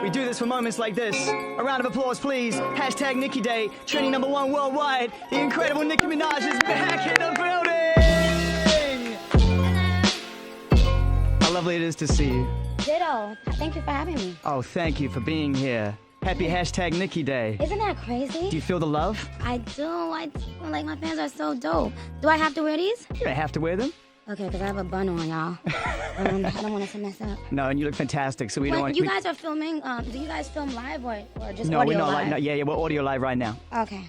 We do this for moments like this. A round of applause, please. Hashtag Nicki Day, trending #1 worldwide. The incredible Nicki Minaj is back in the building. How lovely it is to see you. Ditto. Thank you for having me. Oh, thank you for being here. Happy hashtag Nicki Day. Isn't that crazy? Do you feel the love? I do. I do. Like, my fans are so dope. Do I have to wear these? You don't have to wear them. Okay, because I have a bun on, y'all. I don't want it to mess up. No, and you look fantastic. So we don't want you guys are filming. Do you guys film live or just no, audio we're not live? live. No, yeah, we're audio live right now. Okay.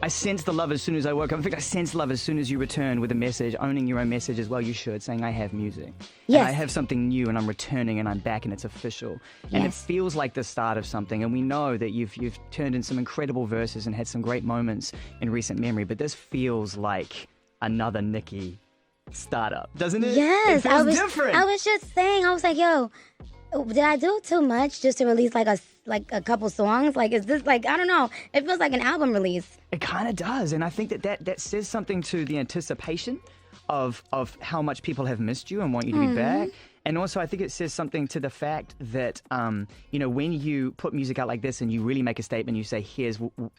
I sensed the love as soon as I woke up. In fact, I sensed love as soon as you returned with a message, owning your own message as well. You should, saying I have music. Yes. And I have something new, and I'm returning, and I'm back, and it's official. And Yes. it feels like the start of something. And we know that you've turned in some incredible verses and had some great moments in recent memory. But this feels like another Nicki startup, doesn't it? Yes. It feels different. I was just saying. I was like, yo, did I do too much just to release like a couple songs? Like, is this like, I don't know. It feels like an album release. It kind of does, and I think that says something to the anticipation of how much people have missed you and want you to be back. And also, I think it says something to the fact that, when you put music out like this and you really make a statement, you say, here's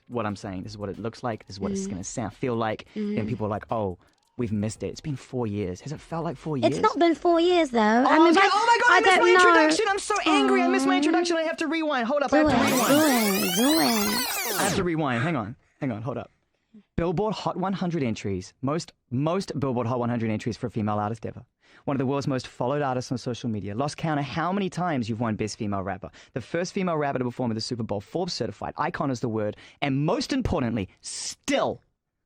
what I'm saying, this is what it looks like, this is what it's going to feel like, then people are like, oh, we've missed it. It's been 4 years. Has it felt like 4 years? It's not been 4 years, though. Oh, I mean, okay. like, Oh my God, I missed my introduction. I'm so angry. I missed my Aw. introduction. I have to rewind. Hold up, Do I have to rewind. Do it. I have to rewind. Hang on, hold up. Billboard Hot 100 entries. Most Billboard Hot 100 entries for a female artist ever. One of the world's most followed artists on social media. Lost count of how many times you've won Best Female Rapper. The first female rapper to perform at the Super Bowl. Forbes certified. Icon is the word. And most importantly, still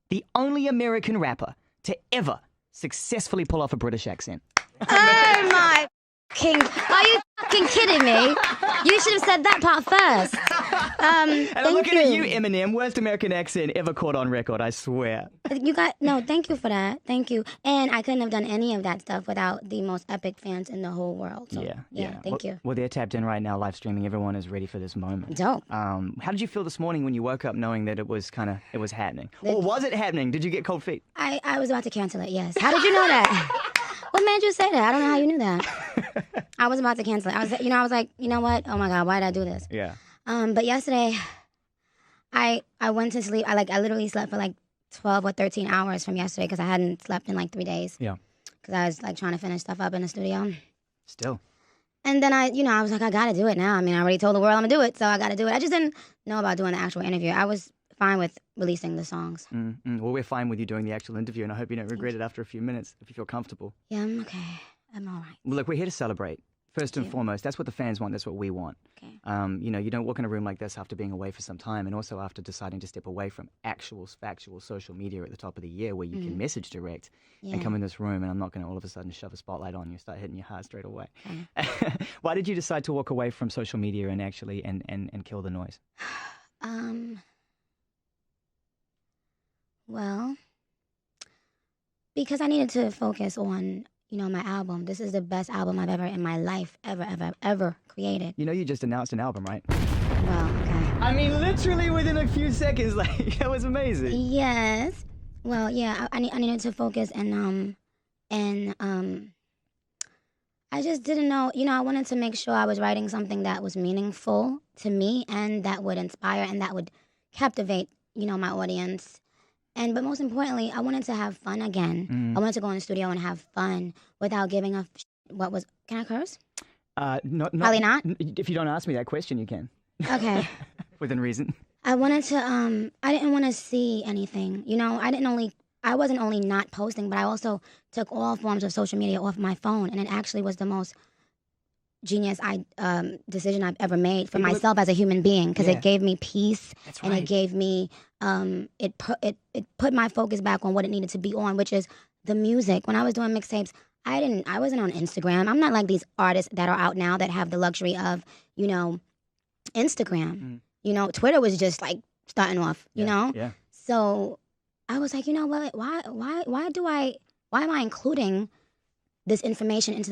the only American rapper to ever successfully pull off a British accent. Oh my king! Are you fucking kidding me? You should have said that part first. And I'm Thank looking you. at you, Eminem. Worst American accent ever caught on record, I swear. Thank you for that. Thank you. And I couldn't have done any of that stuff without the most epic fans in the whole world. So, Yeah. Thank you. Well, they're tapped in right now, live streaming. Everyone is ready for this moment. Dope. How did you feel this morning when you woke up knowing that it was happening? Or was it happening? Did you get cold feet? I was about to cancel it. Yes. How did you know that? What made you say that? I don't know how you knew that. I was about to cancel it. I was like, you know what? Oh my God, why did I do this? Yeah. But yesterday, I went to sleep. I literally slept for like 12 or 13 hours from yesterday because I hadn't slept in like 3 days. Yeah. Because I was like trying to finish stuff up in the studio. Still. And then I was like, I gotta do it now. I mean, I already told the world I'm gonna do it, so I gotta do it. I just didn't know about doing the actual interview. I was fine with releasing the songs. Well, we're fine with you doing the actual interview, and I hope you don't regret it after a few minutes if you feel comfortable. Yeah, I'm okay. I'm all right. Well, look, we're here to celebrate. First and foremost, that's what the fans want. That's what we want. Okay. You don't walk in a room like this after being away for some time, and also after deciding to step away from actual, factual social media at the top of the year, where you can message direct and come in this room. And I'm not going to all of a sudden shove a spotlight on you, start hitting your heart straight away. Okay. Why did you decide to walk away from social media and actually and kill the noise? Well, because I needed to focus on, my album. This is the best album I've ever in my life, ever created. You just announced an album, right? Well, okay. I mean, literally within a few seconds, that was amazing. Yes. Well, yeah, I needed to focus and I just didn't know, I wanted to make sure I was writing something that was meaningful to me and that would inspire and that would captivate, my audience. But most importantly, I wanted to have fun again. I wanted to go in the studio and have fun without giving a what was. Can I curse? Probably not. If you don't ask me that question, you can. Okay. Within reason. I wanted to. I didn't want to see anything. I wasn't only not posting, but I also took all forms of social media off my phone, and it actually was the most genius decision I've ever made for myself as a human being because it gave me peace. That's right. And it gave me it put my focus back on what it needed to be on, which is the music. When I was doing mixtapes, I wasn't on Instagram. I'm not like these artists that are out now that have the luxury of Instagram. Twitter was just like starting off. You know. Yeah. So I was like, you know what? Why am I including this information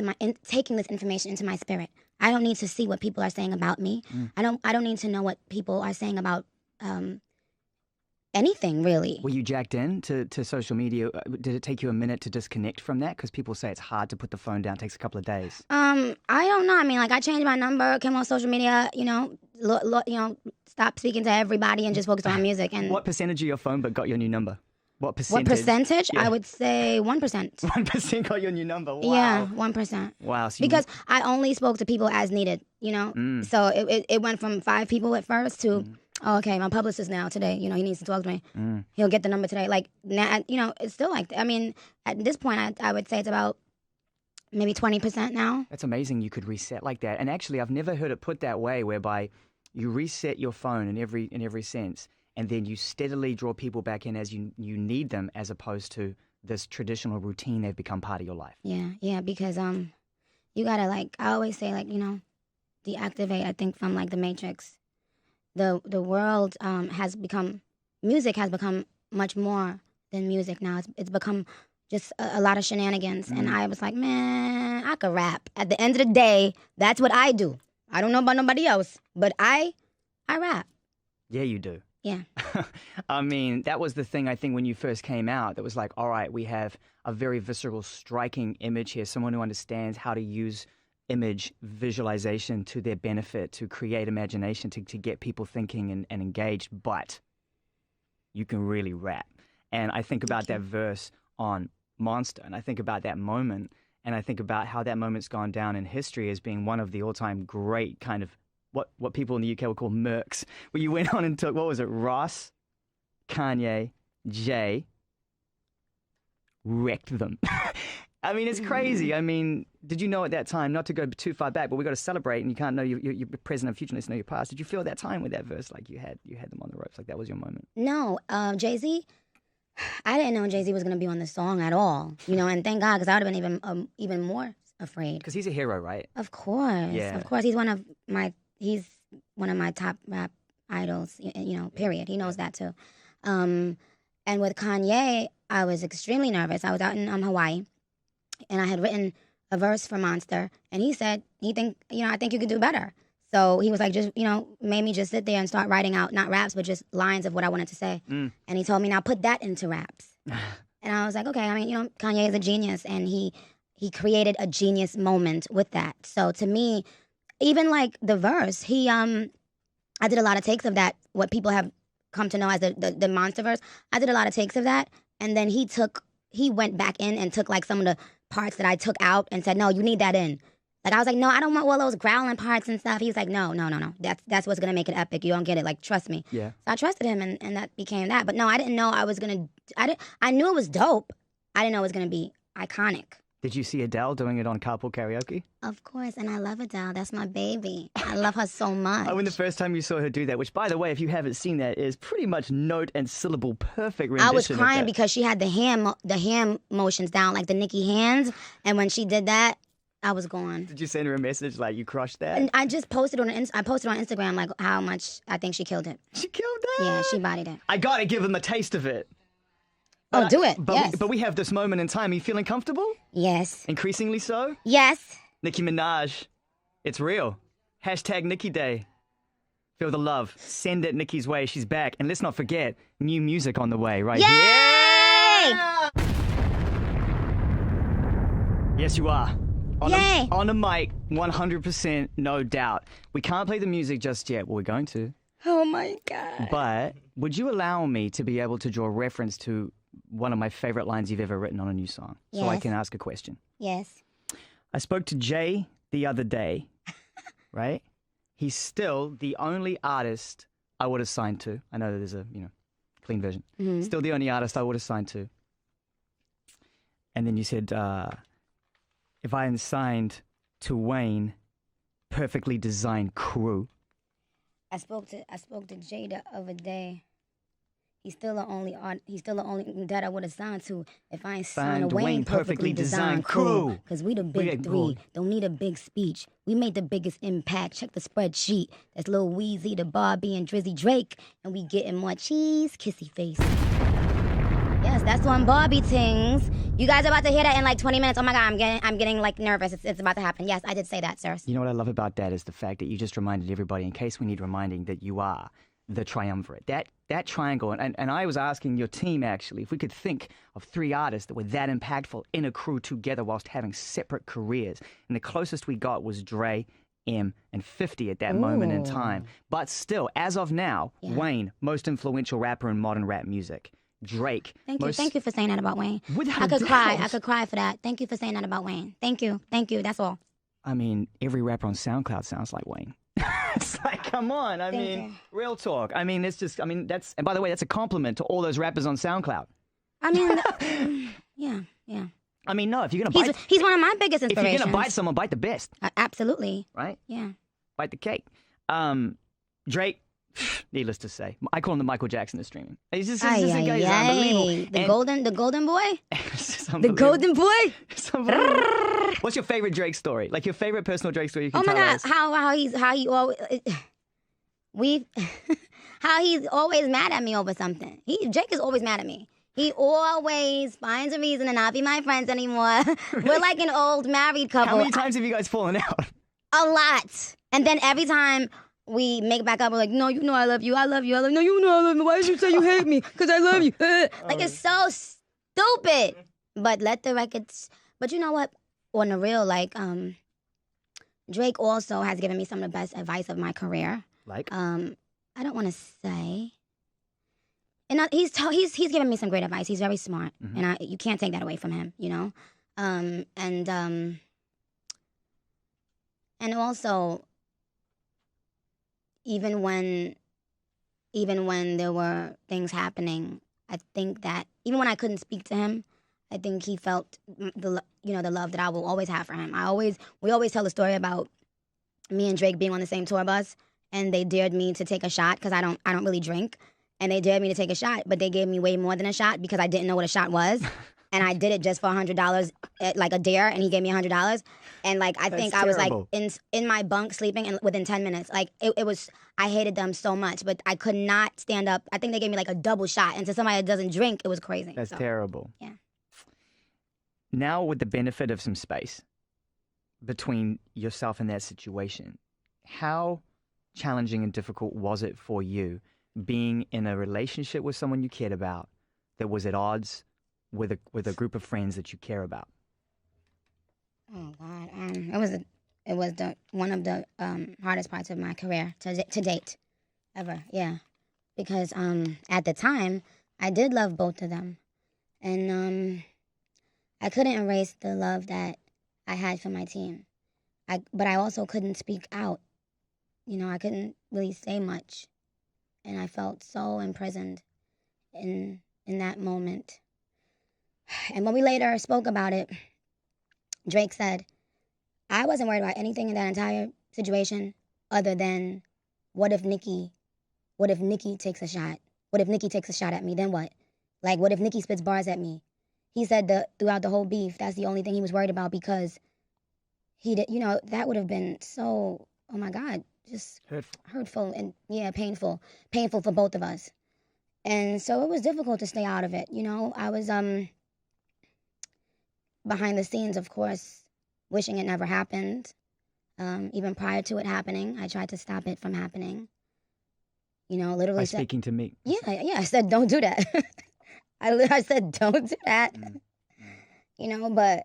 taking this information into my spirit? I don't need to see what people are saying about me. I don't need to know what people are saying about anything really. Were you jacked in to social media? Did it take you a minute to disconnect from that? Because people say it's hard to put the phone down. It takes a couple of days. I don't know. I mean, like I changed my number, came on social media, stopped speaking to everybody and just focused on music. And what percentage of your phone but got your new number? What percentage? What percentage? Yeah. I would say 1%. 1% got your new number. Wow. Yeah, 1%. Wow. So because I only spoke to people as needed, So it went from 5 people at first to, oh, okay, my publicist now today, he needs to talk to me. He'll get the number today. Like, now, it's still like, I mean, at this point, I would say it's about maybe 20% now. That's amazing you could reset like that. And actually, I've never heard it put that way, whereby you reset your phone in every sense, and then you steadily draw people back in as you need them, as opposed to this traditional routine they've become part of your life. Yeah, because you gotta, like, I always say, like, deactivate, I think, from like the Matrix. The world music has become much more than music now. It's become just a lot of shenanigans. And I was like, man, I could rap. At the end of the day, that's what I do. I don't know about nobody else, but I rap. Yeah, you do. Yeah. I mean, that was the thing, I think, when you first came out, that was like, all right, we have a very visceral, striking image here, someone who understands how to use image visualization to their benefit, to create imagination, to get people thinking and engaged, but you can really rap. And I think about that verse on Monster, and I think about that moment, and I think about how that moment's gone down in history as being one of the all-time great kind of what people in the UK would call mercs, where you went on and took, what was it, Ross, Kanye, Jay, wrecked them. I mean, it's crazy. I mean, did you know at that time, not to go too far back, but we got to celebrate, and you can't know your present and future unless you know your past. Did you feel at that time with that verse, like you had them on the ropes, like that was your moment? No, Jay-Z, I didn't know Jay-Z was going to be on the song at all, and thank God, because I would have been even more afraid. Because he's a hero, right? Of course. Yeah. Of course. He's one of my top rap idols, period. He knows that too. And with Kanye, I was extremely nervous. I was out in Hawaii, and I had written a verse for Monster, and he said, I think you could do better. So he was like, just, made me just sit there and start writing out, not raps, but just lines of what I wanted to say. And he told me, now put that into raps. And I was like, okay, I mean, Kanye is a genius, and he created a genius moment with that. So to me, even like the verse, I did a lot of takes of that, what people have come to know as the Monster verse. I did a lot of takes of that, and then he went back in and took like some of the parts that I took out and said, no, you need that in. Like, I was like, no, I don't want all those growling parts and stuff. He was like, no. That's what's going to make it epic. You don't get it. Like, trust me. Yeah. So I trusted him, and that became that. But no, I didn't know I was going to, I knew it was dope. I didn't know it was going to be iconic. Did you see Adele doing it on Carpool Karaoke? Of course, and I love Adele. That's my baby. I love her so much. Oh, when the first time you saw her do that, which, by the way, if you haven't seen that, is pretty much note and syllable perfect rendition. I was crying because she had the hand motions down, like the Nicki hands, and when she did that, I was gone. Did you send her a message like, you crushed that? And I just posted on Instagram like how much I think she killed it. She killed that? Yeah, she bodied it. I gotta give them a taste of it. Do it. Yes. But we have this moment in time. Are you feeling comfortable? Yes. Increasingly so? Yes. Nicki Minaj. It's real. Hashtag Nicki Day. Feel the love. Send it Nicki's way. She's back. And let's not forget, new music on the way, right? Yay! Yeah! Yes, you are. Yay! On a mic, 100%, no doubt. We can't play the music just yet. Well, we're going to. Oh, my God. But would you allow me to be able to draw reference to one of my favorite lines you've ever written on a new song? Yes. So I can ask a question. Yes. I spoke to Jay the other day, right? He's still the only artist I would have signed to. I know that there's a, clean version. Mm-hmm. Still the only artist I would have signed to. And then you said, if I had signed to Wayne, perfectly designed crew. I spoke to Jay the other day. He's still the only that I would have signed to if I ain't signed a Wayne perfectly designed crew. Because we the big three. Don't need a big speech. We made the biggest impact. Check the spreadsheet. That's Lil Weezy, the Barbie, and Drizzy Drake. And we getting more cheese, kissy face. Yes, that's on Barbie Tingz. You guys are about to hear that in like 20 minutes. Oh my God, I'm getting like nervous. It's about to happen. Yes, I did say that, sirs. You know what I love about that is the fact that you just reminded everybody, in case we need reminding, that you are the triumvirate, that triangle. And I was asking your team, actually, if we could think of 3 artists that were that impactful in a crew together whilst having separate careers. And the closest we got was Dre, M, and 50 at that moment in time. But still, as of now, Wayne, most influential rapper in modern rap music. Drake. Thank you for saying that about Wayne. Without I could doubt. cry. I could cry for that. Thank you for saying that about Wayne. Thank you. That's all. I mean, every rapper on SoundCloud sounds like Wayne. It's like, come on. I mean, real talk. I mean, that's, and by the way, that's a compliment to all those rappers on SoundCloud. I mean, yeah. I mean, no, if you're going to bite... He's one of my biggest If inspirations. you're going to bite someone, bite the best. Absolutely. Right? Yeah. Bite the cake. Drake, needless to say, I call him the Michael Jackson of streaming. He's just he's unbelievable. The golden boy? The golden boy? What's your favorite Drake story? Like your favorite personal Drake story you can tell us? Oh my God, how he always... how he's always mad at me over something. Drake is always mad at me. He always finds a reason to not be my friends anymore. We're like an old married couple. How many times have you guys fallen out? A lot. And then every time we make back up, we're like, no, you know I love you. I love you. No, you know I love you. Why did you say you hate me? Because I love you. Like, it's so stupid. But let the records... But you know what? On the real, like, Drake also has given me some of the best advice of my career. Like? I don't want to say... And he's given me some great advice. He's very smart, and you can't take that away from him, you know. And also, even when there were things happening, I think that even when I couldn't speak to him, I think he felt the love that I will always have for him. We always tell the story about me and Drake being on the same tour bus, and they dared me to take a shot because I don't really drink. And they dared me to take a shot, but they gave me way more than a shot because I didn't know what a shot was. And I did it just for $100, like a dare, and he gave me $100. And like I think I was like in my bunk sleeping, and within 10 minutes, like it was. I hated them so much, but I could not stand up. I think they gave me like a double shot, and to somebody that doesn't drink, it was crazy. That's terrible. Yeah. Now, with the benefit of some space between yourself and that situation, how challenging and difficult was it for you being in a relationship with someone you cared about that was at odds with a group of friends that you care about? Oh God, it was one of the hardest parts of my career to date, ever. Yeah, because at the time I did love both of them, and I couldn't erase the love that I had for my team. But I also couldn't speak out. You know, I couldn't really say much. And I felt so imprisoned in that moment. And when we later spoke about it, Drake said, I wasn't worried about anything in that entire situation other than what if Nicki takes a shot? What if Nicki takes a shot at me? Then what? Like, what if Nicki spits bars at me? He said throughout the whole beef, that's the only thing he was worried about because that would have been so, oh my God, just hurtful and painful for both of us. And so it was difficult to stay out of it. You know, I was behind the scenes, of course, wishing it never happened. Even prior to it happening, I tried to stop it from happening. You know, literally by speaking to me. Yeah, I said, don't do that. I said, don't do that. You know, but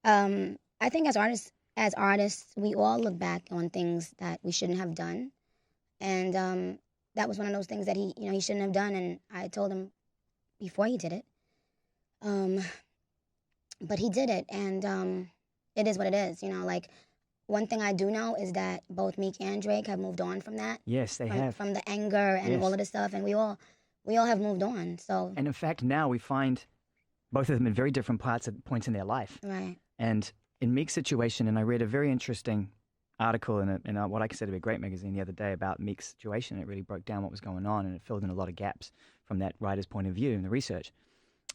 I think as artists, we all look back on things that we shouldn't have done. And that was one of those things that he shouldn't have done. And I told him before he did it. But he did it. And it is what it is. You know, like one thing I do know is that both Meek and Drake have moved on from that. Yes, they have. From the anger and all of this stuff. And we all have moved on. So. And in fact, now we find both of them in very different points in their life. Right. And in Meek's situation, and I read a very interesting article in what I consider to be a great magazine the other day about Meek's situation. It really broke down what was going on, and it filled in a lot of gaps from that writer's point of view in the research.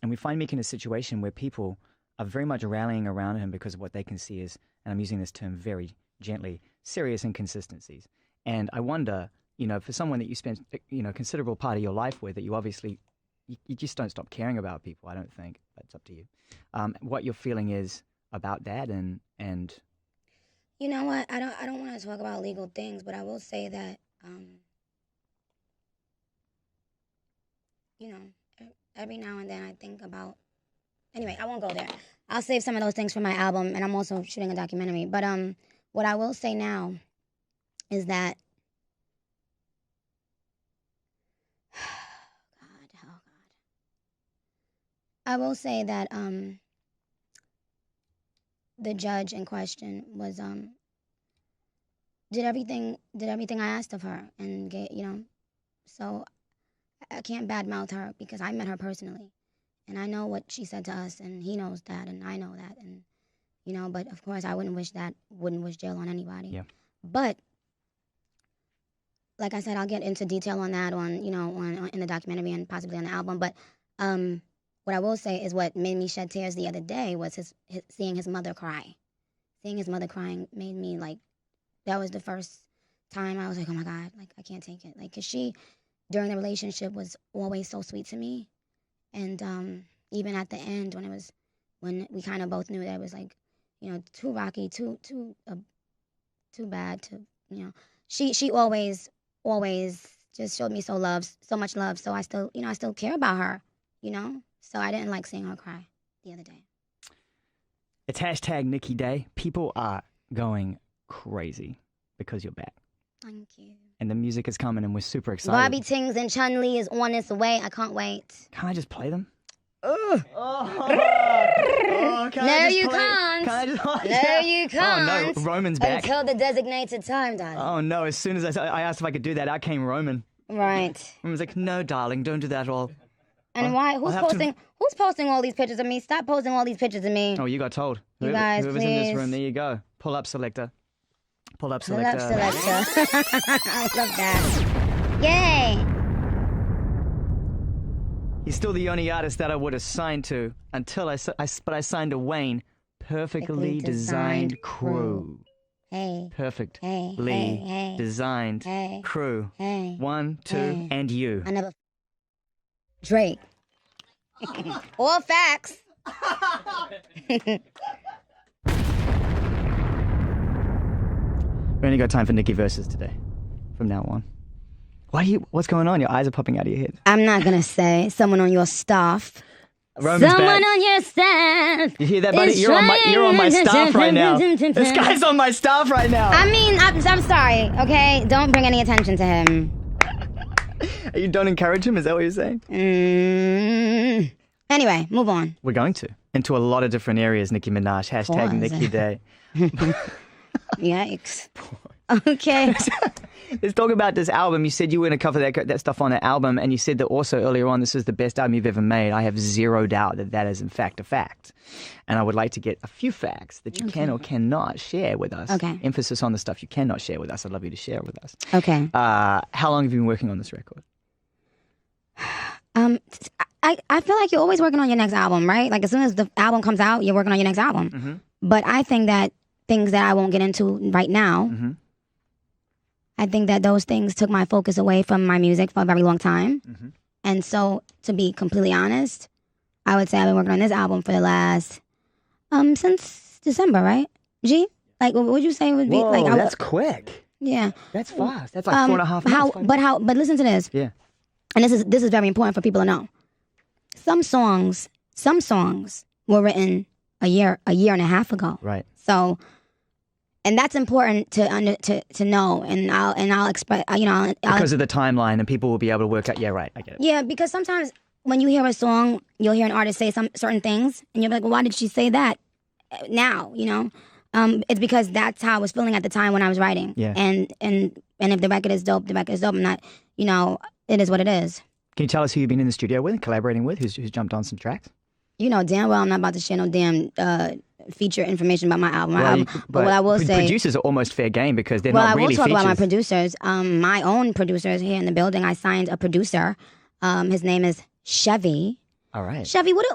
And we find Meek in a situation where people are very much rallying around him because of what they can see as, and I'm using this term very gently, serious inconsistencies. And I wonder, you know, for someone that you spent, you know, a considerable part of your life with, that you obviously, you just don't stop caring about people, I don't think. But it's up to you. What your feeling is about that, and you know what, I don't want to talk about legal things, but I will say that you know, every now and then I think about. Anyway, I won't go there. I'll save some of those things for my album, and I'm also shooting a documentary. But what I will say now is that. I will say that the judge in question was did everything I asked of her, and so I can't badmouth her because I met her personally, and I know what she said to us, and he knows that, and I know that, and but of course I wouldn't wish jail on anybody. Yeah. But like I said, I'll get into detail on that on in the documentary and possibly on the album, but what I will say is what made me shed tears the other day was his seeing his mother cry. Seeing his mother crying made me that was the first time I was like, oh my God, I can't take it. Cause she, during the relationship, was always so sweet to me. And even at the end when we kind of both knew that it was too rocky, too bad she always just showed me so much love. So I still care about her, So I didn't like seeing her cry the other day. It's hashtag Nicki Day. People are going crazy because you're back. Thank you. And the music is coming and we're super excited. Barbie Tingz and Chun-Li is on its way. I can't wait. Can I just play them? Ugh. Oh, No, you can't. No, you can't. Oh, no. Roman's back. Until the designated time, darling. Oh, no. As soon as I asked if I could do that, out came Roman. Right. Roman was like, no, darling, don't do that at all. And why? Who's posting all these pictures of me? Stop posting all these pictures of me. Oh, you got told. You guys, whoever's please. in this room, there you go. Pull up selector. Pull up Pull selector. up selector. I love that. Yay. He's still the only artist that I would have signed to until I signed to Wayne. Perfectly designed crew. Hey. Perfectly Hey. designed Hey. crew. Hey. 1, 2, Hey. and you. I never. Drake. All facts. We only got time for Nicki verses today. From now on. What's going on? Your eyes are popping out of your head. I'm not gonna say someone on your staff. Roman's Someone back. on your staff. You hear that, buddy? You're on my staff right now. This guy's on my staff right now. I mean, I'm sorry, okay? Don't bring any attention to him. You don't encourage him? Is that what you're saying? Anyway, move on. We're going to. Into a lot of different areas, Nicki Minaj. Hashtag Pause. Nicki Day. Yikes. Okay. Let's talk about this album. You said you were going to cover that stuff on the album, and you said that also earlier on this is the best album you've ever made. I have zero doubt that is in fact a fact. And I would like to get a few facts that you can or cannot share with us. Okay. Emphasis on the stuff you cannot share with us. I'd love you to share with us. Okay. How long have you been working on this record? I feel like you're always working on your next album, right? Like as soon as the album comes out, you're working on your next album. Mm-hmm. But I think that things that I won't get into right now, Mm-hmm. I think that those things took my focus away from my music for a very long time. Mm-hmm. And so, to be completely honest, I would say I've been working on this album for the last, since December, right? G? Like, what would you say would be? Whoa, like, that's quick. Yeah. That's fast. That's like 4.5 months. But listen to this. Yeah. And this is very important for people to know. Some songs were written a year and a half ago. Right. So, and that's important to know. And I'll express, Because of the timeline, and people will be able to work out. Yeah, right. I get it. Yeah, because sometimes when you hear a song, you'll hear an artist say some certain things, and you'll be like, well, why did she say that now? It's because that's how I was feeling at the time when I was writing. Yeah. And if the record is dope, the record is dope. I'm not, it is what it is. Can you tell us who you've been in the studio with, collaborating with, who's jumped on some tracks? You know damn well I'm not about to share no damn feature information about my album. But what I will say, producers are almost fair game because they're not really features. Well, I will talk about my features. producers. My own producers here in the building. I signed a producer. His name is Chevy. All right. Chevy, what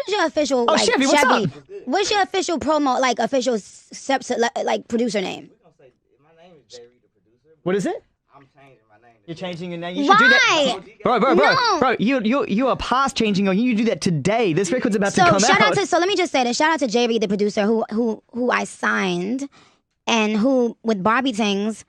is your official? Oh, Chevy, what's up? What's your official promo, like official producer name? My name is Jerry, the producer. What is it? I'm changing my name. You're changing your name. You should do that. No. Bro, you are past changing your. You do that today. This record's about to come out. So let me just say this. Shout out to Jerry, the producer, who I signed, and who with Barbie Tingz.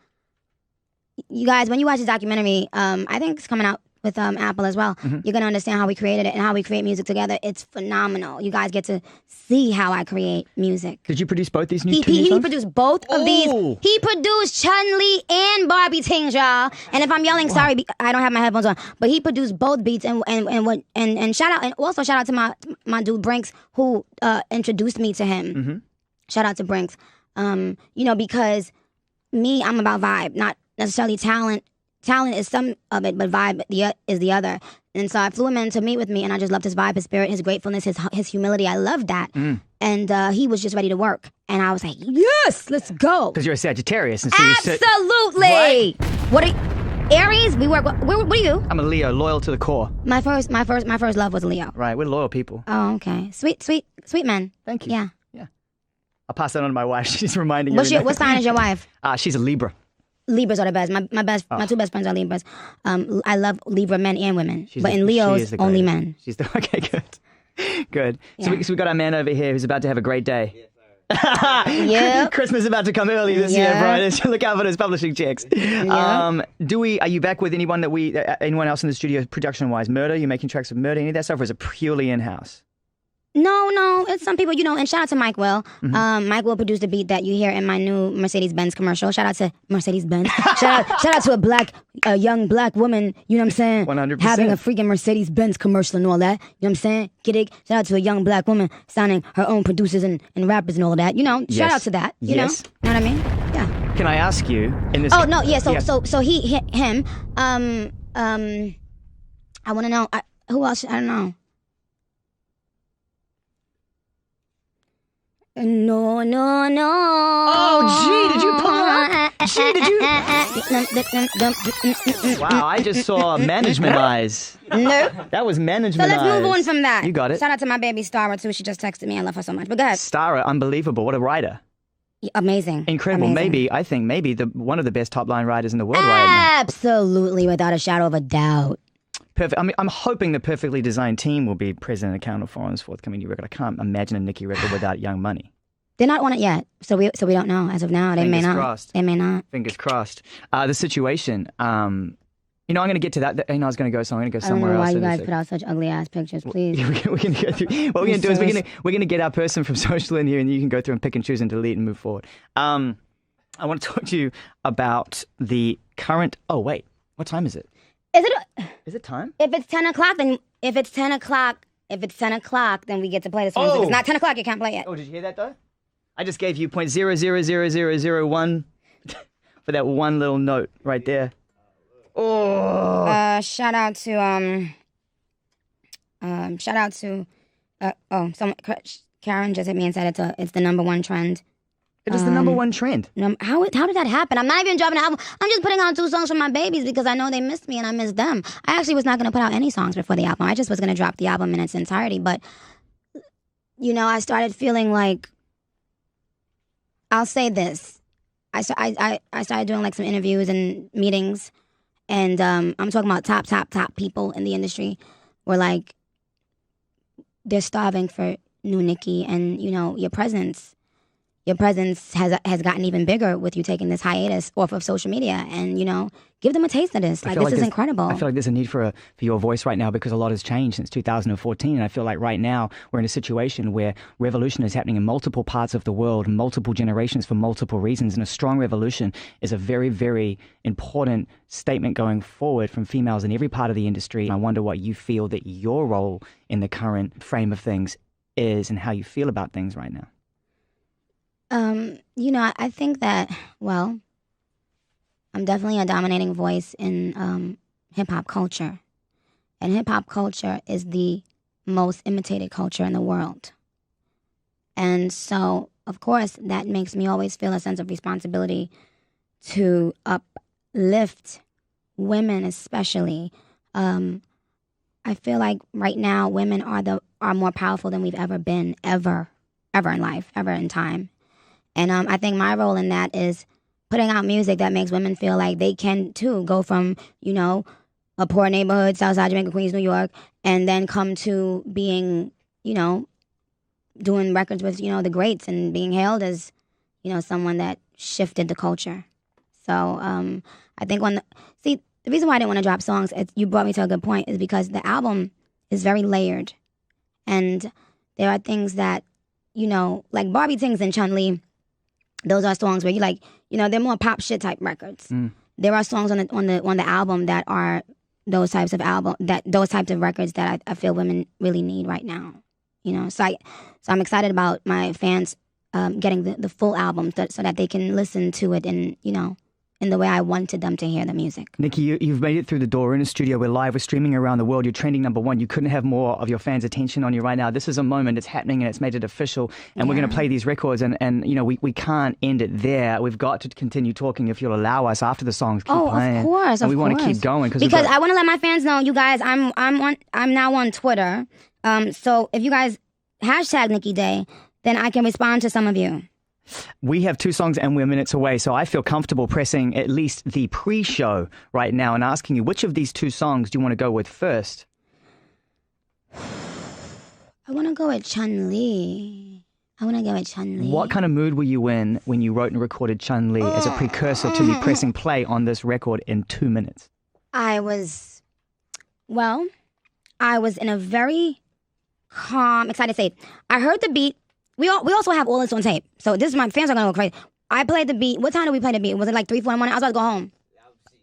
You guys, when you watch the documentary, I think it's coming out Apple as well. Mm-hmm. You're gonna understand how we created it and how we create music together. It's phenomenal. You guys get to see how I create music. Did you produce both these two new He songs? produced both of these. He produced Chun-Li and Barbie Tingz, y'all. And if I'm yelling, sorry, I don't have my headphones on. But he produced both beats and shout out, and also shout out to my dude Brinks, who introduced me to him. Mm-hmm. Shout out to Brinks. Because me, I'm about vibe, not necessarily talent. Talent is some of it, but vibe is the other. And so I flew him in to meet with me, and I just loved his vibe, his spirit, his gratefulness, his humility. I loved that. And he was just ready to work. And I was like, yes, let's go. Because you're a Sagittarius. And so Absolutely. What are you? Aries? We work. What are you? I'm a Leo, loyal to the core. My first love was a Leo. Right, we're loyal people. Oh, okay. Sweet man. Thank you. Yeah. I'll pass that on to my wife. She's reminding you. What sign is your wife? She's a Libra. Libras are the best. My two best friends are Libras. I love Libra men and women, but in she Leos, is the only greatest. men. Okay, good. Yeah. So we got our man over here who's about to have a great day. Yep. Christmas is about to come early this year, Brian. Look out for those publishing checks. Are you back with anyone anyone else in the studio production wise? Murder? You making tracks with Murder? Any of that stuff, or is it purely in house? No, it's some people, and shout out to Mike Will. Mike Will produced the beat that you hear in my new Mercedes-Benz commercial. Shout out to Mercedes-Benz. shout out to a young black woman, you know what I'm saying? 100%. Having a freaking Mercedes-Benz commercial and all that. You know what I'm saying? Get it? Shout out to a young black woman signing her own producers and rappers and all that. Shout out to that. You know what I mean? Yeah. Can I ask you in this? Oh no, yeah. So him. I want to know who else. I don't know. No. Oh, gee, did you pull up? Wow, I just saw management eyes. No. That was management So let's eyes. move on from that. You got it. Shout out to my baby Stara too. She just texted me. I love her so much. But go ahead. Stara, unbelievable. What a writer. Amazing. Incredible. Amazing. I think maybe one of the best top line writers in the world right now. Absolutely, without a shadow of a doubt. Perfect. I mean, I'm hoping the perfectly designed team will be present and accounted for on this forthcoming new record. I can't imagine a Nicki record without Young Money. They're not on it yet, so we don't know as of now. They may not. Crossed. They may not. Fingers crossed. The situation. I'm going to get to that. I was going to go, so I'm going to go I don't somewhere know why else. you guys put out such ugly ass pictures, please. We're going to go through. What we're going to do is we're going to get our person from social in here, and you can go through and pick and choose and delete and move forward. I want to talk to you about the current. Oh wait, what time is it? Is it time? If it's 10 o'clock, then we get to play the song. If it's not 10 o'clock, you can't play it. Oh, did you hear that though? I just gave you 0.000001 for that one little note right there. Oh. Shout out to Karen just hit me and said it's the number one trend. It is the number one trend. How did that happen? I'm not even dropping an album. I'm just putting out 2 songs for my babies because I know they missed me and I miss them. I actually was not going to put out any songs before the album. I just was going to drop the album in its entirety. But, I started feeling like, I'll say this. I started doing like some interviews and meetings. And I'm talking about top people in the industry. Where like, they're starving for new Nicki and, your presence. Your presence has gotten even bigger with you taking this hiatus off of social media, and give them a taste of this. This is incredible. I feel like there's a need for your voice right now because a lot has changed since 2014, and I feel like right now we're in a situation where revolution is happening in multiple parts of the world, multiple generations for multiple reasons, and a strong revolution is a very, very important statement going forward from females in every part of the industry. And I wonder what you feel that your role in the current frame of things is, and how you feel about things right now. I think that, I'm definitely a dominating voice in hip-hop culture. And hip-hop culture is the most imitated culture in the world. And so, of course, that makes me always feel a sense of responsibility to uplift women especially. I feel like right now women are more powerful than we've ever been, ever in life, ever in time. And I think my role in that is putting out music that makes women feel like they can, too, go from, a poor neighborhood, Southside Jamaica, Queens, New York, and then come to being, doing records with, the greats and being hailed as, someone that shifted the culture. So I think the the reason why I didn't want to drop songs, you brought me to a good point, is because the album is very layered. And there are things that, like Barbie Tingz and Chun-Li, those are songs where you like, they're more pop shit type records. There are songs on the album that are those types of records that I feel women really need right now. So I'm excited about my fans getting the full album so that they can listen to it in the way I wanted them to hear the music. Nicki, you've made it through the door. We're in a studio. We're live. We're streaming around the world. You're trending #1. You couldn't have more of your fans' attention on you right now. This is a moment. It's happening, and it's made it official. And we're going to play these records, and we can't end it there. We've got to continue talking if you'll allow us after the songs keep playing. Of course, and we want to keep going because I want to let my fans know, you guys. I'm now on Twitter. So if you guys hashtag Nicki Day, then I can respond to some of you. We have 2 songs and we're minutes away, so I feel comfortable pressing at least the pre-show right now and asking you, which of these 2 songs do you want to go with first? I want to go with Chun-Li. What kind of mood were you in when you wrote and recorded Chun-Li as a precursor to me pressing play on this record in 2 minutes? I was in a very calm, excited state. I heard the beat. We also have all this on tape. So this is, my fans are going to go crazy. I played the beat. What time did we play the beat? Was it like 3, 4 in the morning? I was about to go home.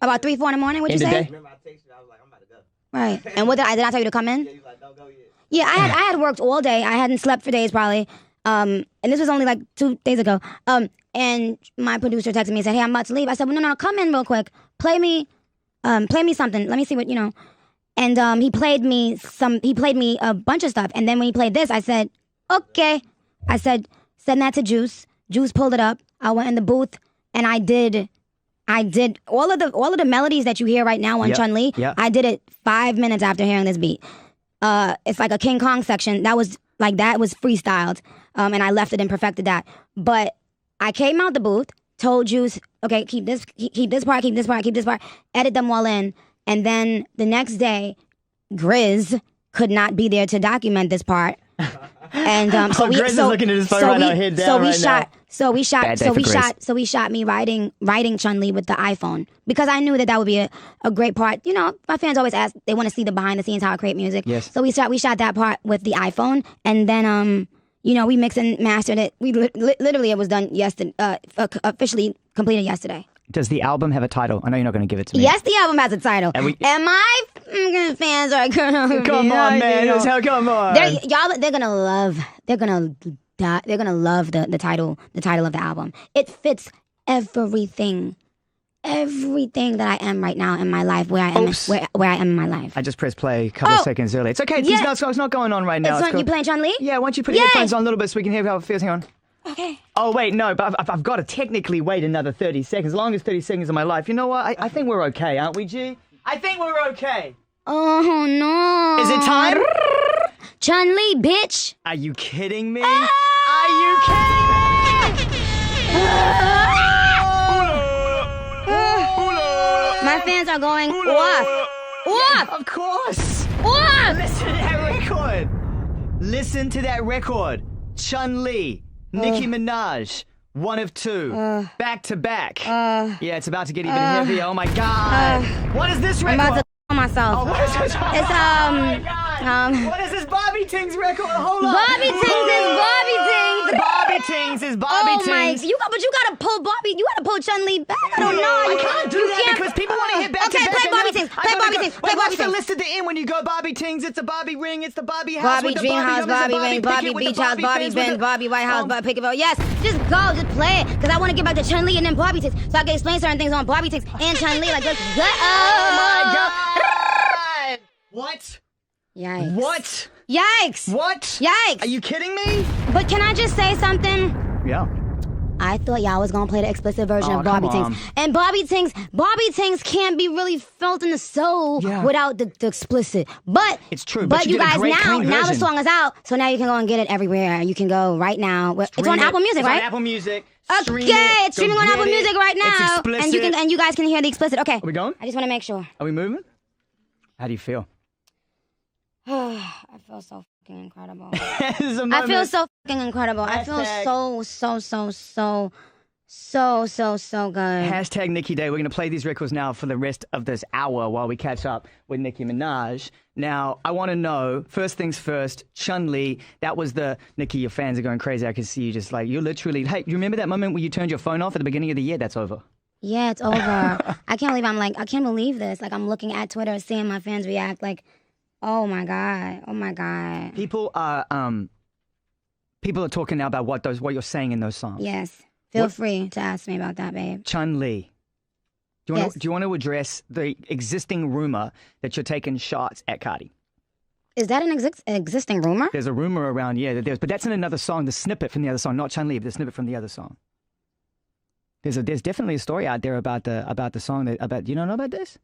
About 3, 4 in the morning, what'd you say? Remember I texted you, I was like, I'm about to go. Right. And what did I tell you to come in? Yeah, you was like, don't go yet. Yeah, I had worked all day. I hadn't slept for days probably. And this was only like 2 days ago. And my producer texted me and said, hey, I'm about to leave. I said, well, no, come in real quick. Play me something. Let me see what, And he played me a bunch of stuff. And then when he played this, I said, okay. I said, send that to Juice. Juice pulled it up. I went in the booth and I did all of the melodies that you hear right now on Chun-Li. Yep. I did it 5 minutes after hearing this beat. It's like a King Kong section. That was freestyled. And I left it and perfected that. But I came out the booth, told Juice, okay, keep this part, edit them all in. And then the next day, Grizz could not be there to document this part. And Grizz is looking at his phone right now, head down right now. So we shot me writing Chun-Li with the iPhone because I knew that would be a great part. My fans always ask, they want to see the behind the scenes, how I create music. Yes. So we shot that part with the iPhone, and then we mixed and mastered it. We literally, it was done yesterday, officially completed yesterday. Does the album have a title? I know you're not going to give it to me. Yes, the album has a title. And my fans are gonna come on, man. Come on. They're gonna love the title of the album. It fits everything that I am right now in my life, where I am in my life. I just pressed play a couple of seconds early. It's okay. It's not going on right now. You playing Chun-Li? Yeah, why don't you put your headphones on a little bit so we can hear how it feels? Hang on. Okay. Oh, wait, no, but I've got to technically wait another 30 seconds. As long as 30 seconds of my life. You know what? I think we're okay, aren't we, G? I think we're okay. Oh, no. Is it time? Chun-Li, bitch. Are you kidding me? Are you kidding me? My fans are going off. Off. Of course. Off. Listen to that record. Listen to that record. Chun-Li, Nicki Minaj, one of 2, back to back. Yeah, it's about to get even heavier. Oh my God! What is this record? I'm about to myself. Oh, what is this? It's Oh my God! What is this Barbie Tingz record? Hold on. Barbie Tingz is Barbie Tingz. Barbie Tingz is Barbie Tingz. But you gotta pull Barbie. You gotta pull Chun-Li back. I don't know. I can't do that because people want to hit back to back. Okay, play Barbie Tingz. Play Barbie Tingz. Play Barbie What's the Tingz. list at the end when you go Barbie Tingz? It's a Barbie ring. It's the Barbie house. Barbie with the dream house, oven, Barbie it's a ring, Barbie picket with the beach house, Barbie fence Benz, with the- Barbie White House, Barbie Pickettville. Yes, just go, just play it. Because I want to get back to Chun-Li and then Barbie Tingz. So I can explain certain things on Barbie Tingz and Chun-Li. Like, let's go. Oh my God! What? Yikes. What? Yikes. What? Yikes. Are you kidding me? But can I just say something? Yeah. I thought y'all was gonna play the explicit version Oh, of Barbie come on. Tingz. And Barbie Tingz can't be really felt in the soul without the explicit. But It's true, But but you you did a guys great, now clean the version. song is out, so now you can go and get it everywhere. You can go right now. It's Stream on Apple Music, it's right? on Apple Music. Stream Okay, it. it's streaming Go on Apple get it. Music right It's now. explicit. And you guys can hear the explicit. Okay. Are we going? I just want to make sure. Are we moving? How do you feel? I feel so fucking incredible. This is a I moment. feel so fucking incredible. I feel Hashtag. so So good. Hashtag Nicki Day. We're going to play these records now for the rest of this hour while we catch up with Nicki Minaj. Now, I want to know, first things first, Chun-Li, that was the, Nicki, your fans are going crazy. I can see you just like, you're literally, hey, you remember that moment where you turned your phone off at the beginning of the year? That's over. Yeah, it's over. I can't believe I can't believe this. Like, I'm looking at Twitter, seeing my fans react like, oh my God. People are talking now about what you're saying in those songs. Yes. Feel free to ask me about that, babe. Chun-Li. Do you want to address the existing rumor that you're taking shots at Cardi? Is that an existing rumor? There's a rumor around, yeah, that there's, but that's in another song, the snippet from the other song, not Chun-Li, but the snippet from the other song. There's definitely a story out there about the song you don't know about this?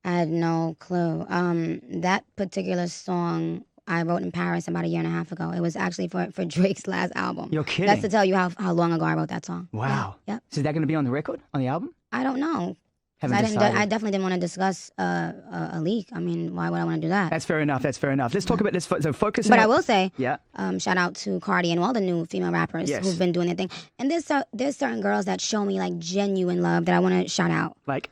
I had no clue. That particular song I wrote in Paris about 1.5 years ago. It was actually for Drake's last album. You're kidding. That's to tell you how long ago I wrote that song. Wow. Yeah. Yep. So is that going to be on the record, on the album? I don't know. Haven't decided. I definitely didn't want to discuss a leak. I mean, why would I want to do that? That's fair enough. Let's talk about this. So focus. But I will say, yeah. Shout out to Cardi and all the new female rappers who've been doing their thing. And there's certain girls that show me like genuine love that I want to shout out. Like,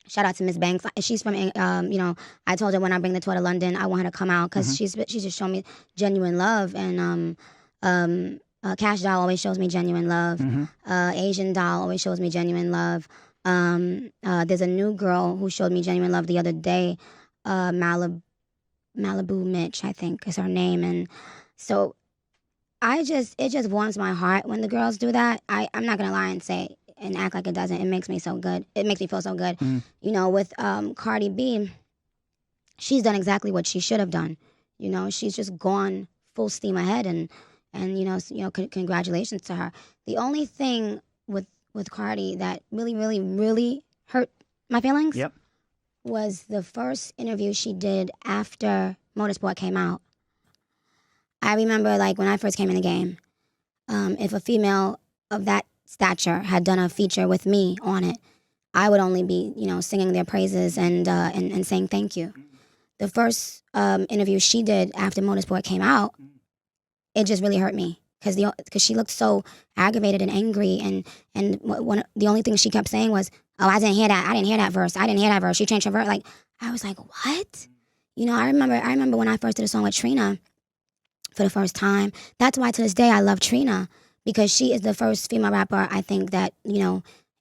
shout out to Miss Banks. She's from, I told her when I bring the tour to London, I want her to come out because she's just shown me genuine love. And Cash Doll always shows me genuine love. Asian Doll always shows me genuine love. There's a new girl who showed me genuine love the other day. Malibu Mitch, I think is her name. And so it just warms my heart when the girls do that. I'm not going to lie and say and act like it doesn't. It makes me so good. It makes me feel so good. With Cardi B, she's done exactly what she should have done. She's just gone full steam ahead and congratulations to her. The only thing with Cardi that really, really, really hurt my feelings was the first interview she did after Motorsport came out. I remember, like, when I first came in the game, if a female of that stature had done a feature with me on it, I would only be, singing their praises and saying thank you. The first interview she did after Motorsport came out, it just really hurt me because she looked so aggravated and angry, and the only thing she kept saying was, "Oh, I didn't hear that verse. She changed her verse." Like, I was like, what? I remember when I first did a song with Trina for the first time. That's why to this day I love Trina, because she is the first female rapper I think that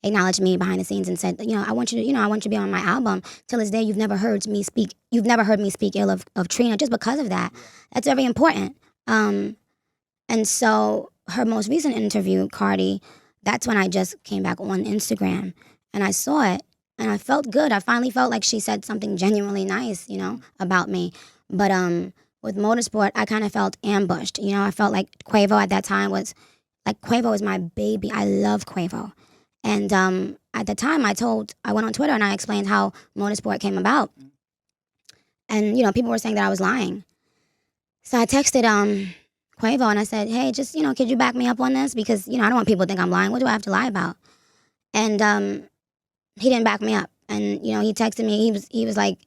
acknowledged me behind the scenes and said, I want you to be on my album. Till this day, you've never heard me speak ill of Trina just because of that. That's very important. And so her most recent interview, Cardi, that's when I just came back on Instagram and I saw it and I felt good. I finally felt like she said something genuinely nice, about me. But with Motorsport, I kind of felt ambushed. I felt like Quavo at that time was my baby. I love Quavo. And at the time, I went on Twitter and I explained how Motorsport came about. And, people were saying that I was lying. So I texted Quavo and I said, hey, just, could you back me up on this? Because, I don't want people to think I'm lying. What do I have to lie about? And he didn't back me up. And, he texted me. He was like,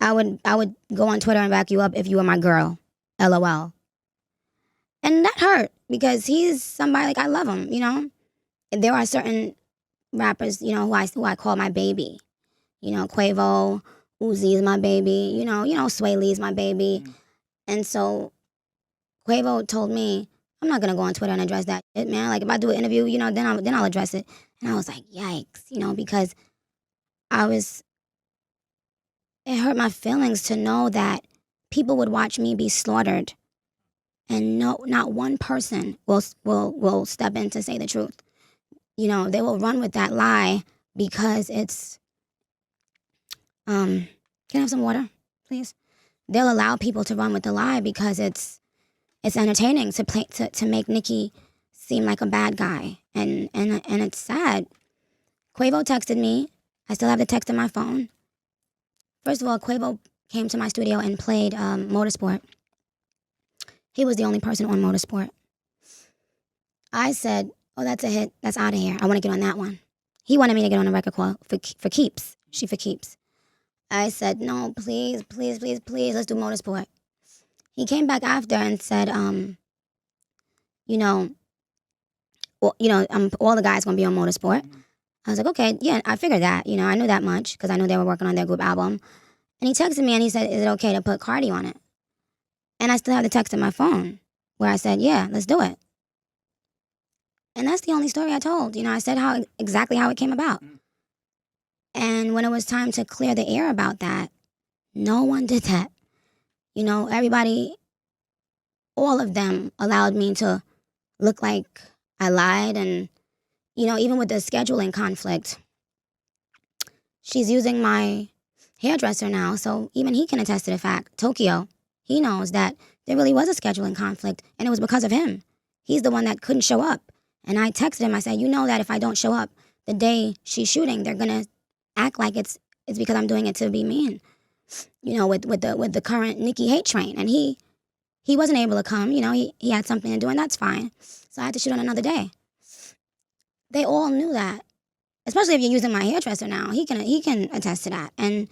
I would go on Twitter and back you up if you were my girl. LOL. And that hurt because he's somebody, like, I love him, There are certain rappers, who I call my baby. Quavo, Uzi is my baby. Sway Lee is my baby. And so Quavo told me, I'm not gonna go on Twitter and address that shit, man. Like, if I do an interview, then I'll address it. And I was like, yikes, because it hurt my feelings to know that people would watch me be slaughtered, and not one person will step in to say the truth. They will run with that lie because it's. Can I have some water, please? They'll allow people to run with the lie because it's entertaining to make Nicki seem like a bad guy, and it's sad. Quavo texted me. I still have the text in my phone. First of all, Quavo came to my studio and played Motorsport. He was the only person on Motorsport. I said, oh, that's a hit. That's out of here. I want to get on that one. He wanted me to get on a record call for keeps. She for keeps. I said, no, please, please, please, please, let's do Motorsport. He came back after and said, all the guys gonna be on Motorsport. I was like, okay, yeah, I figured that. I knew that much because I knew they were working on their group album. And he texted me and he said, is it okay to put Cardi on it? And I still have the text in my phone where I said, yeah, let's do it. And that's the only story I told. I said exactly how it came about. And when it was time to clear the air about that, no one did that. Everybody, all of them allowed me to look like I lied. And, even with the scheduling conflict, she's using my hairdresser now. So even he can attest to the fact, Tokyo, he knows that there really was a scheduling conflict and it was because of him. He's the one that couldn't show up. And I texted him, I said, that if I don't show up the day she's shooting, they're going to act like it's because I'm doing it to be mean, with the current Nicki hate train. And he wasn't able to come, he had something to do, and that's fine. So I had to shoot on another day. They all knew that, especially if you're using my hairdresser now. He can attest to that. And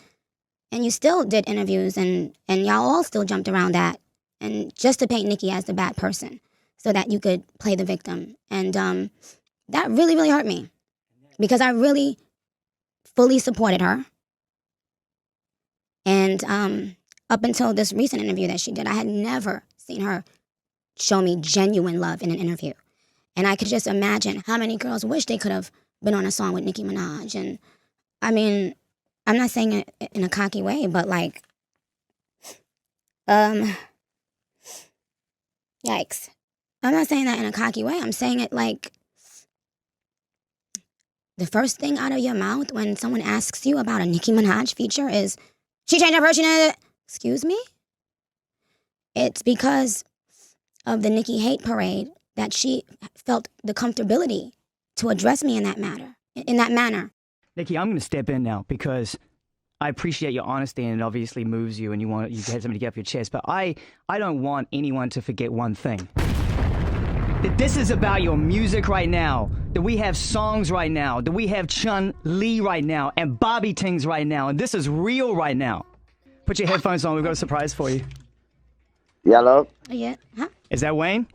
you still did interviews, and y'all all still jumped around that, and just to paint Nicki as the bad person so that you could play the victim. And that really, really hurt me because I really fully supported her. And up until this recent interview that she did, I had never seen her show me genuine love in an interview. And I could just imagine how many girls wish they could have been on a song with Nicki Minaj. And I mean, I'm not saying it in a cocky way, but like, yikes. I'm not saying that in a cocky way. I'm saying it like, the first thing out of your mouth when someone asks you about a Nicki Minaj feature is, she changed her version. Excuse me? It's because of the Nicki hate parade that she felt the comfortability to address me in that manner. Nicki, I'm going to step in now because I appreciate your honesty and it obviously moves you and you have something to get off your chest. But I don't want anyone to forget one thing. That this is about your music right now. That we have songs right now. That we have Chun-Li right now and Barbie Tingz right now. And this is real right now. Put your headphones on. We've got a surprise for you. Hello? Yeah. Huh? Is that Wayne?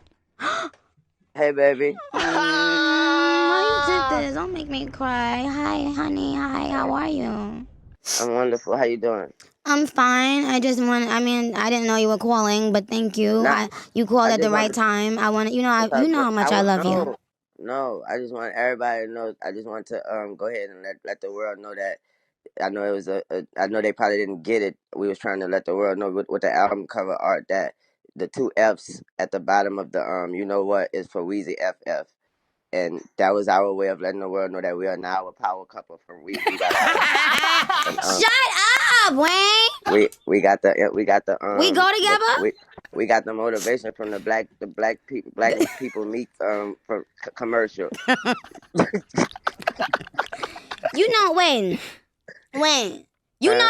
Hey, baby. Why you did this? Don't make me cry. Hi, honey. Hi, how are you? I'm wonderful. How you doing? I'm fine. I didn't know you were calling, but thank you. Nah, You called I at the just right wanted- time. You know how much I love you. No, I just want everybody to know. I just want to go ahead and let the world know that. I know it was I know they probably didn't get it. We was trying to let the world know with the album cover art that the two F's at the bottom of the is for Weezy FF. And that was our way of letting the world know that we are now a power couple from We Got and, Shut up, Wayne. We got the We go together? We got the motivation from the black people meet from commercial. Wayne. You know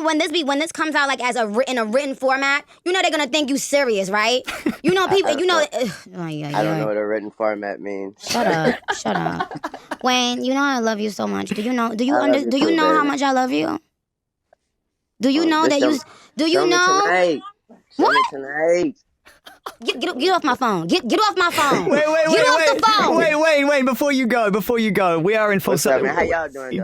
when this comes out like in a written format, they're gonna think you serious, right? People. I don't know what a written format means. Shut up, Wayne. I love you so much. Do you know how much I love you? Do you know that you? Do you know? Show me tonight. Get off my phone. Get off my phone. Get off the phone. Wait, before you go, we are in full... What's up, man? How y'all doing?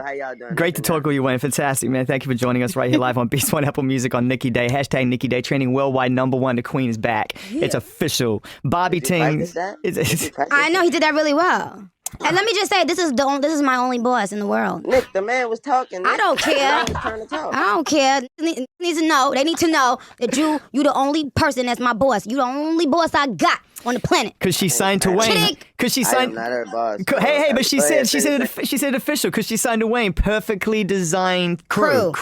Great to talk with you, Wayne. Fantastic, man. Thank you for joining us right here live on Beast One Apple Music on Nicki Day. # Nicki Day, trending worldwide #1. The Queen is back. Yeah. It's official. Barbie Tingz. I know he did that really well. And let me just say, this is my only boss in the world. Nick, the man was talking. Nick. I don't care. I don't care. They need to know that you the only person that's my boss. You the only boss I got on the planet. Because she signed to Wayne. Because she signed. I am not her boss. Hey, but she said official because she signed to Wayne. Perfectly designed crew.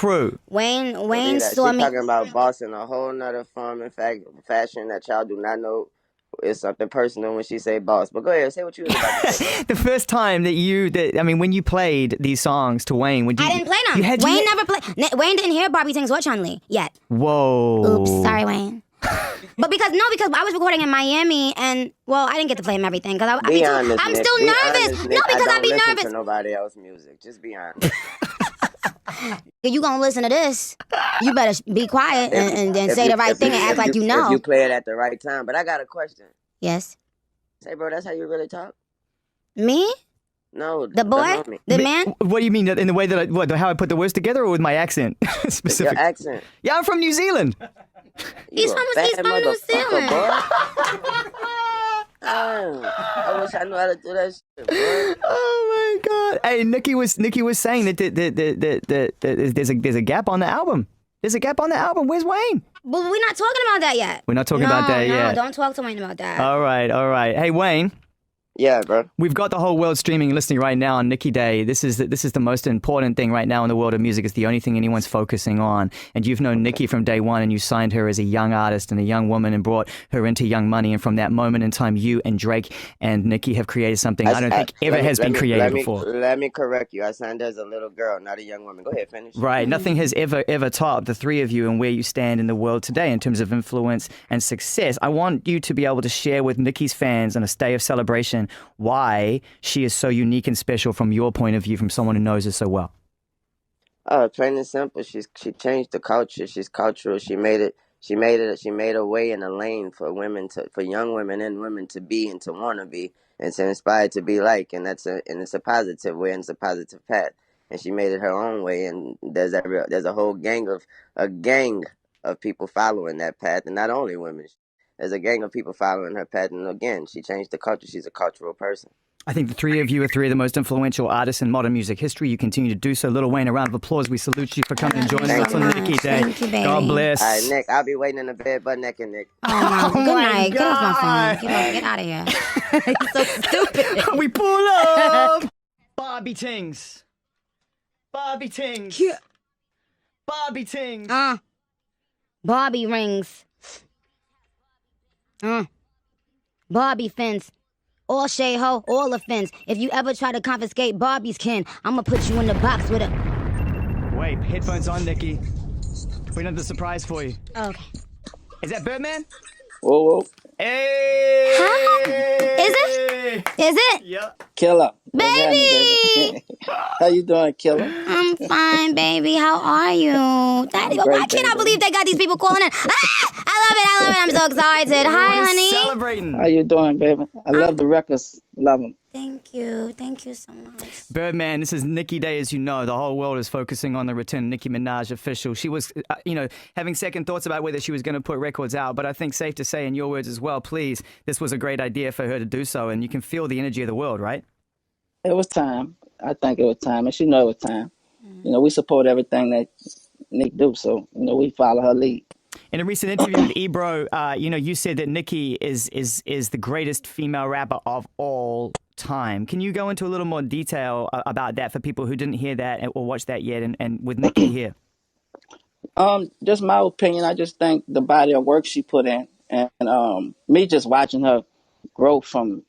Wayne saw me. Talking about boss in a whole nother form and fashion that y'all do not know. It's something personal when she say boss. But go ahead, say what you was about to say. The first time when you played these songs to Wayne, I didn't play them. Wayne never played. Wayne didn't hear Barbie Tingz or Chun-Li yet. Whoa. Oops, sorry, Wayne. But because I was recording in Miami and I didn't get to play him everything because I'm still nervous. Honest, no, because I'd be listen nervous. To nobody else's music. Just be honest. If you gonna listen to this, you better be quiet and say the right thing and act like you know. If you play it at the right time. But I got a question. Yes. Say, bro, that's how you really talk? Me? No, The boy? homie. The man? What do you mean in the way that how I put the words together, or with my accent specific? Your accent. Yeah, I'm from New Zealand. He's from New Zealand. Boy. I wish I knew how to do that shit, boy. Oh my God! Hey, Nicki was saying that there's a gap on the album. There's a gap on the album. Where's Wayne? But we're not talking about that yet. We're not talking about that yet. No, don't talk to Wayne about that. All right. Hey, Wayne. Yeah, bro. We've got the whole world streaming and listening right now on Nicki Day. This is the most important thing right now in the world of music. It's the only thing anyone's focusing on. And you've known Nicki from day one, and you signed her as a young artist and a young woman and brought her into Young Money. And from that moment in time, you and Drake and Nicki have created something I don't think ever has been created before. Let me correct you. I signed her as a little girl, not a young woman. Go ahead, finish. Right. Nothing has ever topped the three of you and where you stand in the world today in terms of influence and success. I want you to be able to share with Nicki's fans on a day of celebration why she is so unique and special from your point of view, from someone who knows her so well. Plain and simple. She changed the culture. She's cultural. She made a way and a lane for young women and women to be and to want to be and to inspire to be like. And it's a positive way and it's a positive path. And she made it her own way. And there's a whole gang of people following that path, and not only women. There's a gang of people following her path. And again, she changed the culture. She's a cultural person. I think the three of you are three of the most influential artists in modern music history. You continue to do so. Little Wayne, a round of applause. We salute you for coming and joining us on Nicki Day. Thank you, baby. God bless. All right, Nick, I'll be waiting in the bed, butt naked, Nick. Oh, good night. Get off my God. phone. Get out of here. You're so stupid. We pull up. Barbie Tingz. Barbie Tingz. Yeah. Barbie Tingz. Barbie rings. Barbie fence. All shade ho, all offense. If you ever try to confiscate Barbie's kin, I'ma put you in the box with a... Wait, headphones on, Nicki. We have the surprise for you. Okay. Is that Birdman? Whoa. Hey! Huh? Is it? Yeah. Killer. Baby! How you doing, Killer? I'm fine, baby. How are you? Daddy, great, why can't I baby. believe they got these people calling in? I love it. I'm so excited. Hi, We're honey. celebrating. How you doing, baby? I love the records. Love them. Thank you so much. Birdman, this is Nicki Day, as you know. The whole world is focusing on the return of Nicki Minaj official. She was, having second thoughts about whether she was going to put records out, but I think safe to say, in your words as well, please, this was a great idea for her to do so, and you can feel the energy of the world, right? It was time. I think it was time, and she know it was time. We support everything that Nick do, so we follow her lead. In a recent interview with Ebro, you said that Nicki is the greatest female rapper of all time. Can you go into a little more detail about that for people who didn't hear that or watch that yet, and with Nicki here? Just my opinion. I just think the body of work she put in, and me just watching her grow from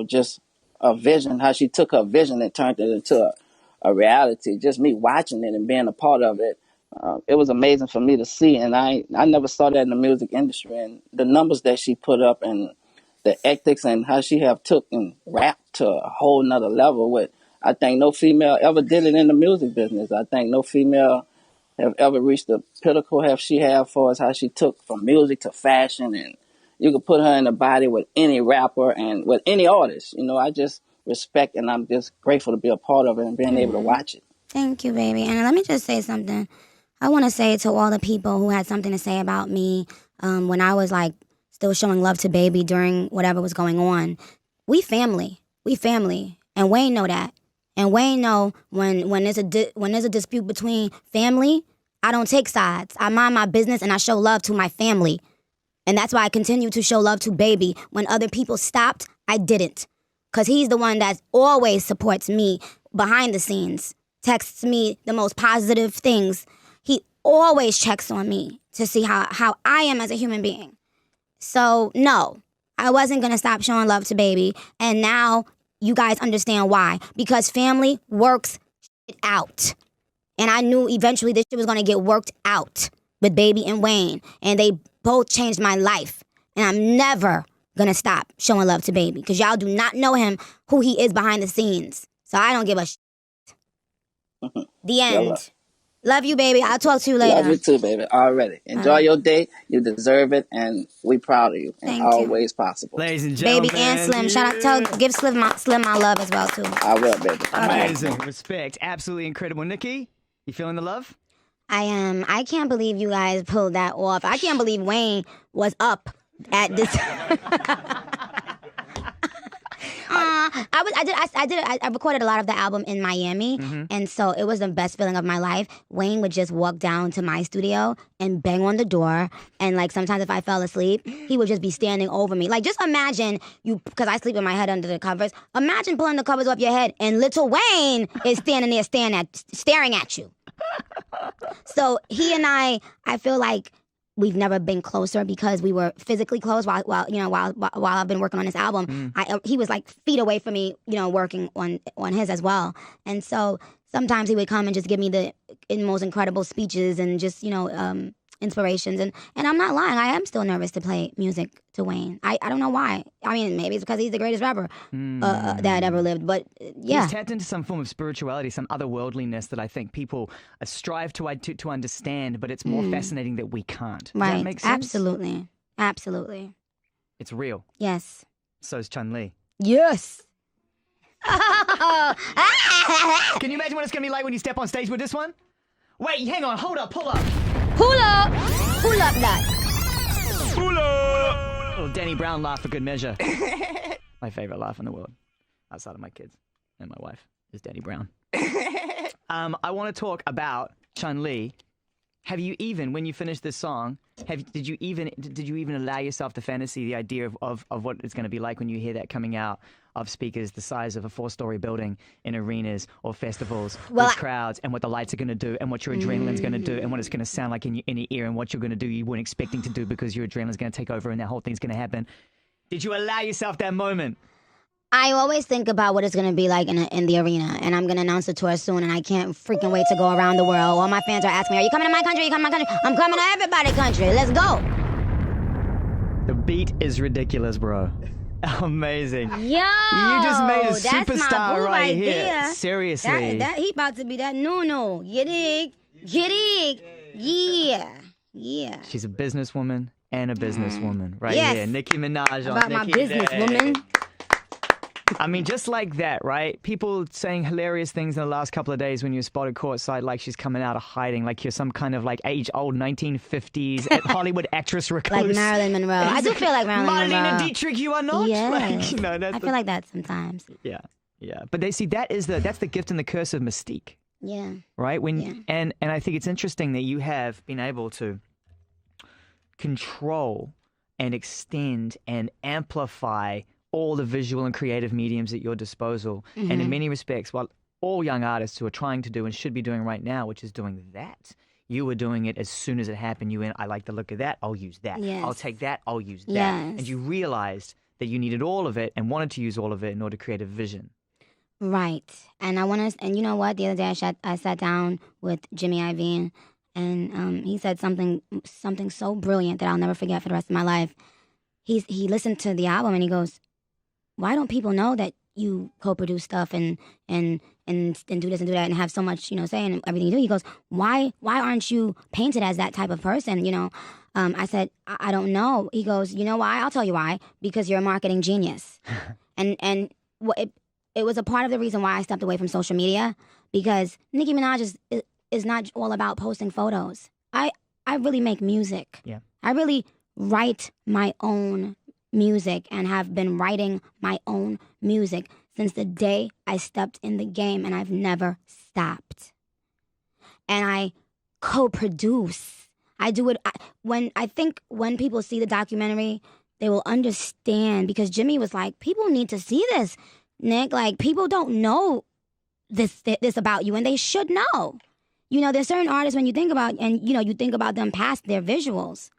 just a vision, how she took her vision and turned it into a reality. Just me watching it and being a part of it. It was amazing for me to see, and I never saw that in the music industry. And the numbers that she put up, and the ethics, and how she have took and rapped to a whole nother level. With I think no female ever did it in the music business. I think no female have ever reached the pinnacle have she have for us. How she took from music to fashion, and you could put her in the body with any rapper and with any artist. I just respect, and I'm just grateful to be a part of it and being able to watch it. Thank you, baby. And let me just say something. I want to say to all the people who had something to say about me when I was still showing love to baby during whatever was going on. We family. And Wayne know that. And Wayne know when there's a dispute between family, I don't take sides. I mind my business and I show love to my family. And that's why I continue to show love to baby. When other people stopped, I didn't. Because he's the one that always supports me behind the scenes, texts me the most positive things. He always checks on me to see how I am as a human being. So, no, I wasn't going to stop showing love to baby. And now you guys understand why. Because family works it out. And I knew eventually this shit was going to get worked out with baby and Wayne. And they both changed my life. And I'm never going to stop showing love to baby. Because y'all do not know him, who he is behind the scenes. So I don't give a shit. The end. Love you, baby. I'll talk to you later. Love you too, baby. Already. Enjoy your day. You deserve it, and we proud of you in Thank all you. ways possible. Ladies and gentlemen. Baby and Slim. Shout out, give Slim my love as well, too. I will, baby. Amazing. Respect. Absolutely incredible. Nikki, you feeling the love? I am. I can't believe you guys pulled that off. I can't believe Wayne was up at this. I recorded a lot of the album in Miami, and so it was the best feeling of my life. Wayne would just walk down to my studio and bang on the door, and like sometimes if I fell asleep, he would just be standing over me. Like just imagine you, because I sleep with my head under the covers. Imagine pulling the covers off your head, and little Wayne is standing there staring at you. So he and I feel like we've never been closer because we were physically close while I've been working on this album. He was like feet away from me, working on his as well. And so sometimes he would come and just give me the most incredible speeches and just, inspirations. And I'm not lying. I am still nervous to play music to Wayne. I don't know why. I mean, maybe it's because he's the greatest rapper that ever lived. But yeah. He's tapped into some form of spirituality, some otherworldliness that I think people strive to understand, but it's more fascinating that we can't. Does that make sense? Absolutely. Absolutely. It's real. Yes. So is Chun-Li. Yes. Can you imagine what it's going to be like when you step on stage with this one? Wait, hang on, hold up, pull up. Pull up that. Pull up. Little Danny Brown laugh for good measure. My favorite laugh in the world, outside of my kids and my wife, is Danny Brown. I want to talk about Chun-Li. Have you even, when you finish this song, did you even allow yourself the fantasy, the idea of what it's going to be like when you hear that coming out of speakers the size of a 4-story building in arenas or festivals with crowds, and what the lights are going to do, and what your adrenaline's going to do, and what it's going to sound like in your ear, and what you're going to do you weren't expecting to do because your adrenaline's going to take over and that whole thing's going to happen? Did you allow yourself that moment? I always think about what it's going to be like in the arena, and I'm going to announce the tour soon, and I can't freaking wait to go around the world. All my fans are asking me, are you coming to my country? Are you coming to my country? I'm coming to everybody's country. Let's go. The beat is ridiculous, bro. Amazing. Yo, you just made a superstar my boo right here. there. Seriously. That he about to be that no. You dig? Yeah. She's a businesswoman and a businesswoman right Yes. here. Nicki Minaj on About my Nicki businesswoman. I mean, just like that, right? People saying hilarious things in the last couple of days when you were spotted courtside, like she's coming out of hiding, like you're some kind of like age-old 1950s Hollywood actress recluse. Like Marilyn Monroe. I do feel like Marilyn Monroe. Marlene Dietrich, you are not. Yes. Like, I feel like that sometimes. Yeah. But they see that's the gift and the curse of mystique. Yeah. Right? And I think it's interesting that you have been able to control and extend and amplify all the visual and creative mediums at your disposal. And in many respects, what all young artists who are trying to do and should be doing right now, which is doing that, you were doing it as soon as it happened. You went, I like the look of that, I'll use that. Yes. I'll take that, I'll use that. Yes. And you realized that you needed all of it and wanted to use all of it in order to create a vision. Right. And and you know what? The other day I sat down with Jimmy Iovine, and he said something so brilliant that I'll never forget for the rest of my life. He listened to the album and he goes, why don't people know that you co-produce stuff and do this and do that and have so much, say in everything you do? He goes, why aren't you painted as that type of person? I said, I don't know. He goes, you know why? I'll tell you why. Because you're a marketing genius. and it was a part of the reason why I stepped away from social media, because Nicki Minaj is not all about posting photos. I really make music. Yeah. I really write my own music and have been writing my own music since the day I stepped in the game, and I've never stopped. And I co-produce. I do it when people see the documentary, they will understand, because Jimmy was like, people need to see this, Nick. Like, people don't know this about you, and they should know. There's certain artists when you think about, and you think about them past their visuals.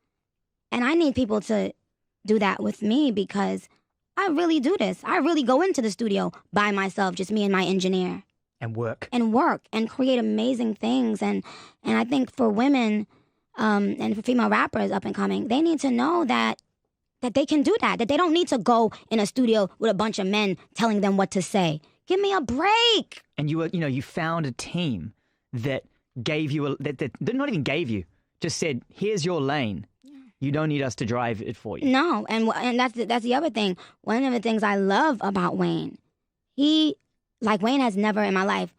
And I need people to do that with me, because I really do this. I really go into the studio by myself, just me and my engineer. And work. And create amazing things. And I think for women and for female rappers up and coming, they need to know that they can do that they don't need to go in a studio with a bunch of men telling them what to say. Give me a break. And you found a team that gave you that not even gave you, just said, "Here's your lane. You don't need us to drive it for you." No, and that's the other thing. One of the things I love about Wayne, Wayne has never in my life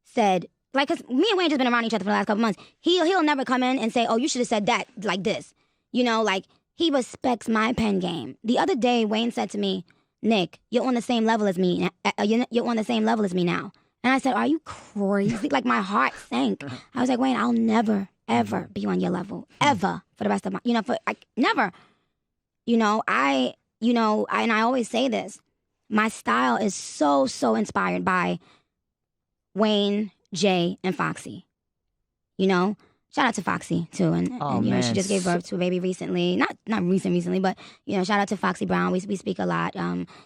said, because me and Wayne just been around each other for the last couple months. He'll never come in and say, "Oh, you should have said that like this." He respects my pen game. The other day, Wayne said to me, "Nick, you're on the same level as me. You're on the same level as me now." And I said, "Are you crazy?" Like, my heart sank. I was like, "Wayne, I'll never, ever be on your level, ever, for the rest of my, never." And I always say this. My style is so, so inspired by Wayne, Jay, and Foxy. Shout out to Foxy too, and she just gave birth to a baby recently. Not recently, but shout out to Foxy Brown. We speak a lot.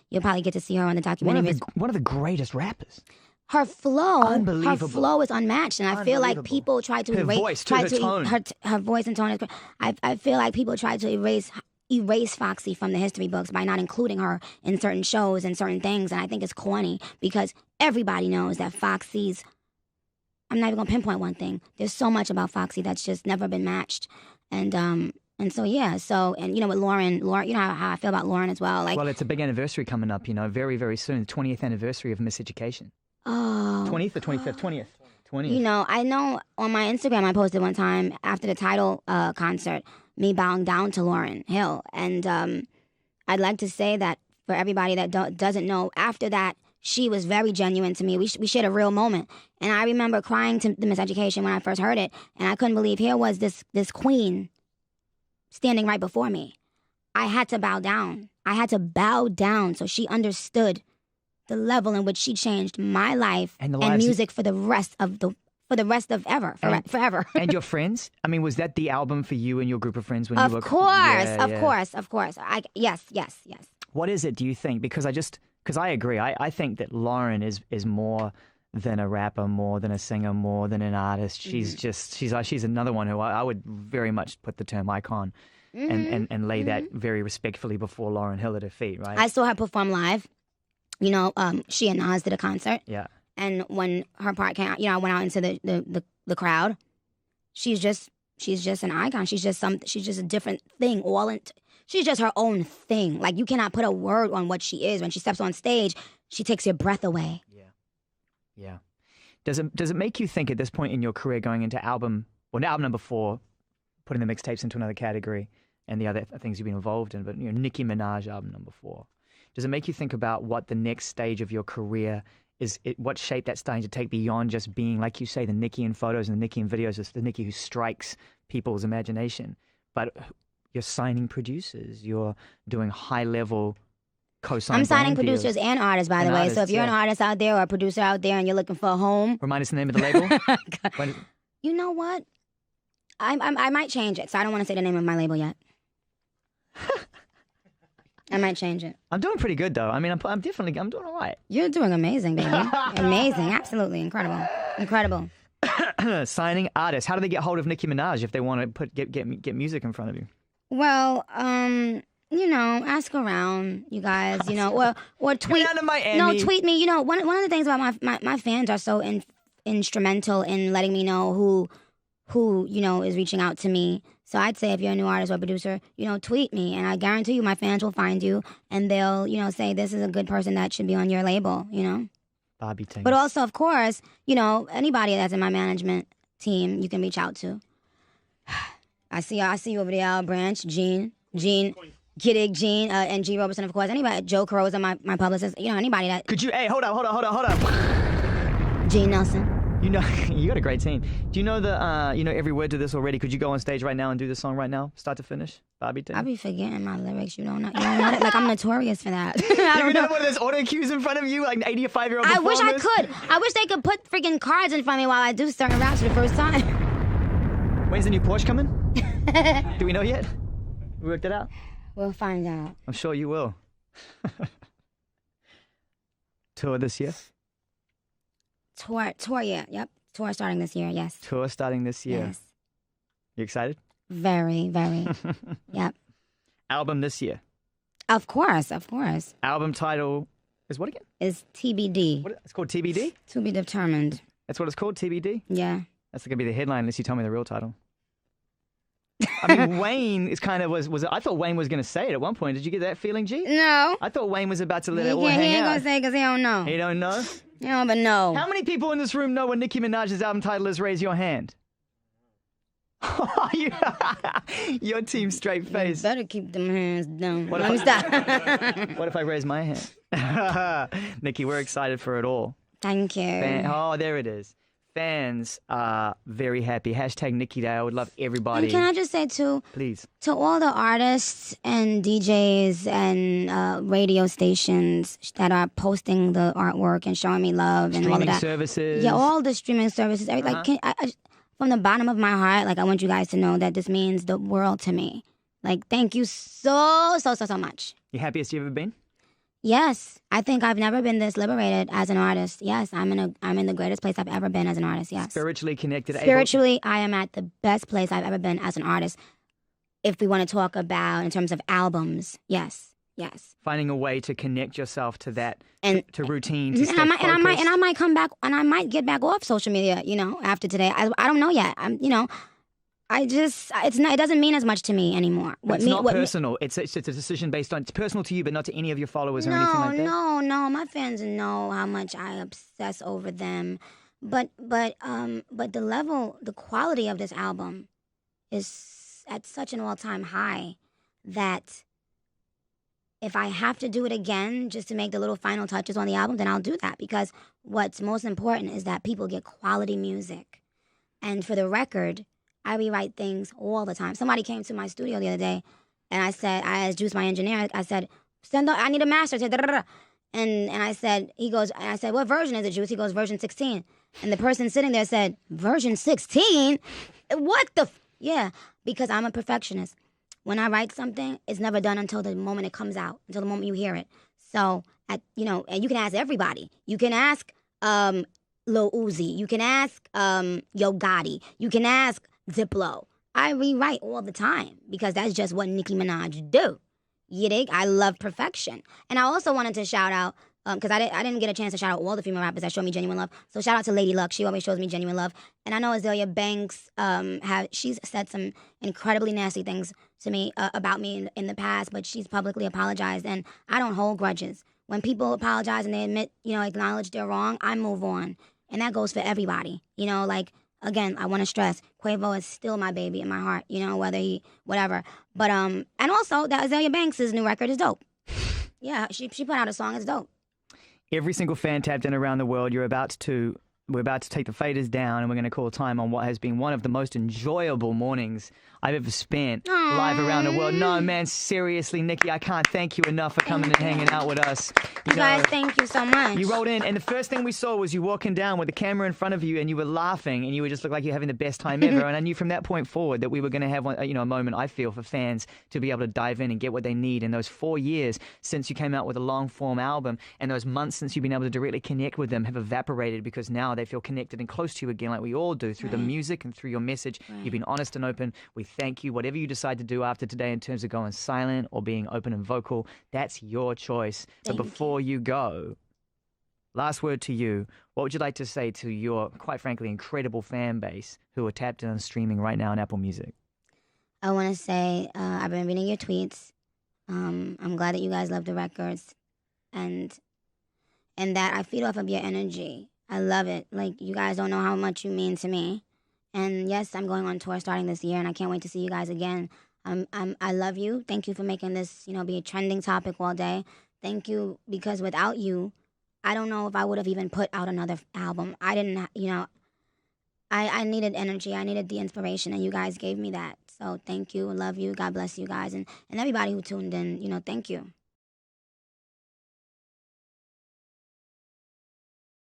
You'll probably get to see her on the documentary. One of the greatest rappers. Her flow, Unbelievable. her flow is unmatched, and I feel like people try to her erase voice, her tone. Her voice and tone is. I feel like people try to erase Foxy from the history books by not including her in certain shows and certain things, and I think it's corny because everybody knows that Foxy's. I'm not even gonna pinpoint one thing. There's so much about Foxy that's just never been matched, and so yeah. So with Lauren, you know how I feel about Lauren as well. Well, it's a big anniversary coming up. Very, very soon. The 20th anniversary of Miseducation. Oh. 20th or 25th? 20th. 20th. I know on my Instagram I posted one time after the Tidal concert, me bowing down to Lauryn Hill, and I'd like to say that for everybody that doesn't know, after that. She was very genuine to me. We shared a real moment. And I remember crying to the Miseducation when I first heard it. And I couldn't believe here was this queen standing right before me. I had to bow down. So she understood the level in which she changed my life and music for the rest of ever, forever. And your friends? I mean, was that the album for you and your group of friends when you were... Of course. Yes. What is it, do you think? Because I agree. I think that Lauren is more than a rapper, more than a singer, more than an artist. She's another one who I would very much put the term icon and lay that very respectfully before Lauryn Hill at her feet, right? I saw her perform live. She and Nas did a concert. Yeah. And when her part came out, I went out into the crowd. She's just an icon. She's just a different thing. She's just her own thing. Like, you cannot put a word on what she is. When she steps on stage, she takes your breath away. Yeah. Does it make you think at this point in your career, going into album number 4, putting the mixtapes into another category and the other things you've been involved in, but Nicki Minaj album number 4, does it make you think about what the next stage of your career is, what shape that's starting to take beyond just being, like you say, the Nicki in photos and the Nicki in videos, it's the Nicki who strikes people's imagination, but you're signing producers, you're doing high-level co-sign I'm signing brand producers deals. and artists, by the way. So if you're an artist out there or a producer out there and you're looking for a home... Remind us the name of the label. You know what? I might change it, so I don't want to say the name of my label yet. I might change it. I'm doing pretty good, though. I mean, I'm doing all right. You're doing amazing, baby. Amazing. Absolutely. Incredible. Signing artists. How do they get hold of Nicki Minaj if they want to get music in front of you? Well, ask around, you guys, or tweet. Down to Miami. No, tweet me. One of the things about my fans are so instrumental in letting me know who is reaching out to me. So I'd say if you're a new artist or producer, tweet me, and I guarantee you my fans will find you, and they'll, say this is a good person that should be on your label, Barbie Tingz. But also, of course, anybody that's in my management team, you can reach out to. I see you over there, Al Branch, Gene, Giddig, Gene, and G. Robertson, of course. Anybody, Joe Carosa, my publicist, anybody that... Could you, hey, hold up. Gene Nelson. You got a great team. Do you know every word to this already? Could you go on stage right now and do the song right now, start to finish? Barbie Tingz. I be forgetting my lyrics. You don't know that? Like, I'm notorious for that. I don't know. One of those auto cues in front of you, like 85-year-old I wish I could. I wish they could put freaking cards in front of me while I do certain raps for the first time. When's the new Porsche coming? Do we know yet? We worked it out? We'll find out. I'm sure you will. Tour this year? Tour, yeah. Yep. Tour starting this year, yes. Tour starting this year. Yes. You excited? Very, very. Yep. Album this year? Of course. Album title is what again? Is TBD. It's called TBD? To be determined. That's what it's called, TBD? Yeah. That's going to be the headline unless you tell me the real title. I mean, Wayne is kind of was. I thought Wayne was going to say it at one point. Did you get that feeling, G? No. I thought Wayne was about to let He it all hang ain't out. gonna say because he don't know. He don't know? He don't even know. How many people in this room know what Nicki Minaj's album title is? Raise your hand. Your team straight face. You better keep them hands down. What Let me stop. What if I raise my hand? Nikki, we're excited for it all. Thank you. Oh, there it is. Fans are very happy. Hashtag Nikki Day. I would love everybody. And can I just say, too, Please. to all the artists and DJs and radio stations that are posting the artwork and showing me love and all of Streaming that. services. Yeah, all the streaming services. Like, from the bottom of my heart, like, I want you guys to know that this means the world to me. Like, thank you so much. You happiest you've ever been? Yes, I think I've never been this liberated as an artist. Yes, I'm in the greatest place I've ever been as an artist. Yes, Spiritually connected. Spiritually, I am at the best place I've ever been as an artist. If we want to talk about in terms of albums, yes. Finding a way to connect yourself to that, And- to routine, to And stay I focused. might come back, and I might get back off social media. After today, I don't know yet. It doesn't mean as much to me anymore. It's not personal. It's a decision based on, it's personal to you, but not to any of your followers or anything like that. No. My fans know how much I obsess over them, but the quality of this album is at such an all-time high that if I have to do it again just to make the little final touches on the album, then I'll do that, because what's most important is that people get quality music. And for the record, I rewrite things all the time. Somebody came to my studio the other day, and I asked Juice, my engineer, I said, I need a master. And I said, what version is it, Juice? He goes, version 16. And the person sitting there said, version 16? What the? Yeah, because I'm a perfectionist. When I write something, it's never done until the moment it comes out, until the moment you hear it. So, and you can ask everybody. You can ask Lil Uzi. You can ask Yo Gotti. You can ask Diplo. I rewrite all the time because that's just what Nicki Minaj do. You dig? I love perfection. And I also wanted to shout out, because I didn't get a chance to shout out all the female rappers that show me genuine love. So shout out to Lady Luck. She always shows me genuine love. And I know Azalea Banks, she's said some incredibly nasty things to me about me in the past, but she's publicly apologized. And I don't hold grudges. When people apologize and they admit, acknowledge they're wrong, I move on. And that goes for everybody. Again, I want to stress, Quavo is still my baby in my heart, whatever. But, and also that Azalea Banks' new record is dope. Yeah, she put out a song, it's dope. Every single fan tapped in around the world, we're about to take the faders down, and we're going to call time on what has been one of the most enjoyable mornings I've ever spent live around the world. No, man, seriously, Nikki, I can't thank you enough for coming and hanging out with us. You guys, thank you so much. You rolled in, and the first thing we saw was you walking down with the camera in front of you, and you were laughing, and you would just look like you're having the best time ever. And I knew from that point forward that we were going to have a moment, I feel, for fans to be able to dive in and get what they need. In those 4 years since you came out with a long-form album, and those months since you've been able to directly connect with them have evaporated, because now they feel connected and close to you again, like we all do, through the music and through your message. You've been honest and open. We thank you. Whatever you decide to do after today in terms of going silent or being open and vocal, that's your choice. But before you go, last word to you. What would you like to say to your, quite frankly, incredible fan base who are tapped in on streaming right now on Apple Music? I want to say I've been reading your tweets. I'm glad that you guys love the records, and that I feed off of your energy. I love it. Like, you guys don't know how much you mean to me. And yes, I'm going on tour starting this year, and I can't wait to see you guys again. I love you. Thank you for making this, be a trending topic all day. Thank you, because without you, I don't know if I would have even put out another album. I didn't, I needed energy. I needed the inspiration, and you guys gave me that. So thank you. I love you. God bless you guys. And everybody who tuned in, thank you.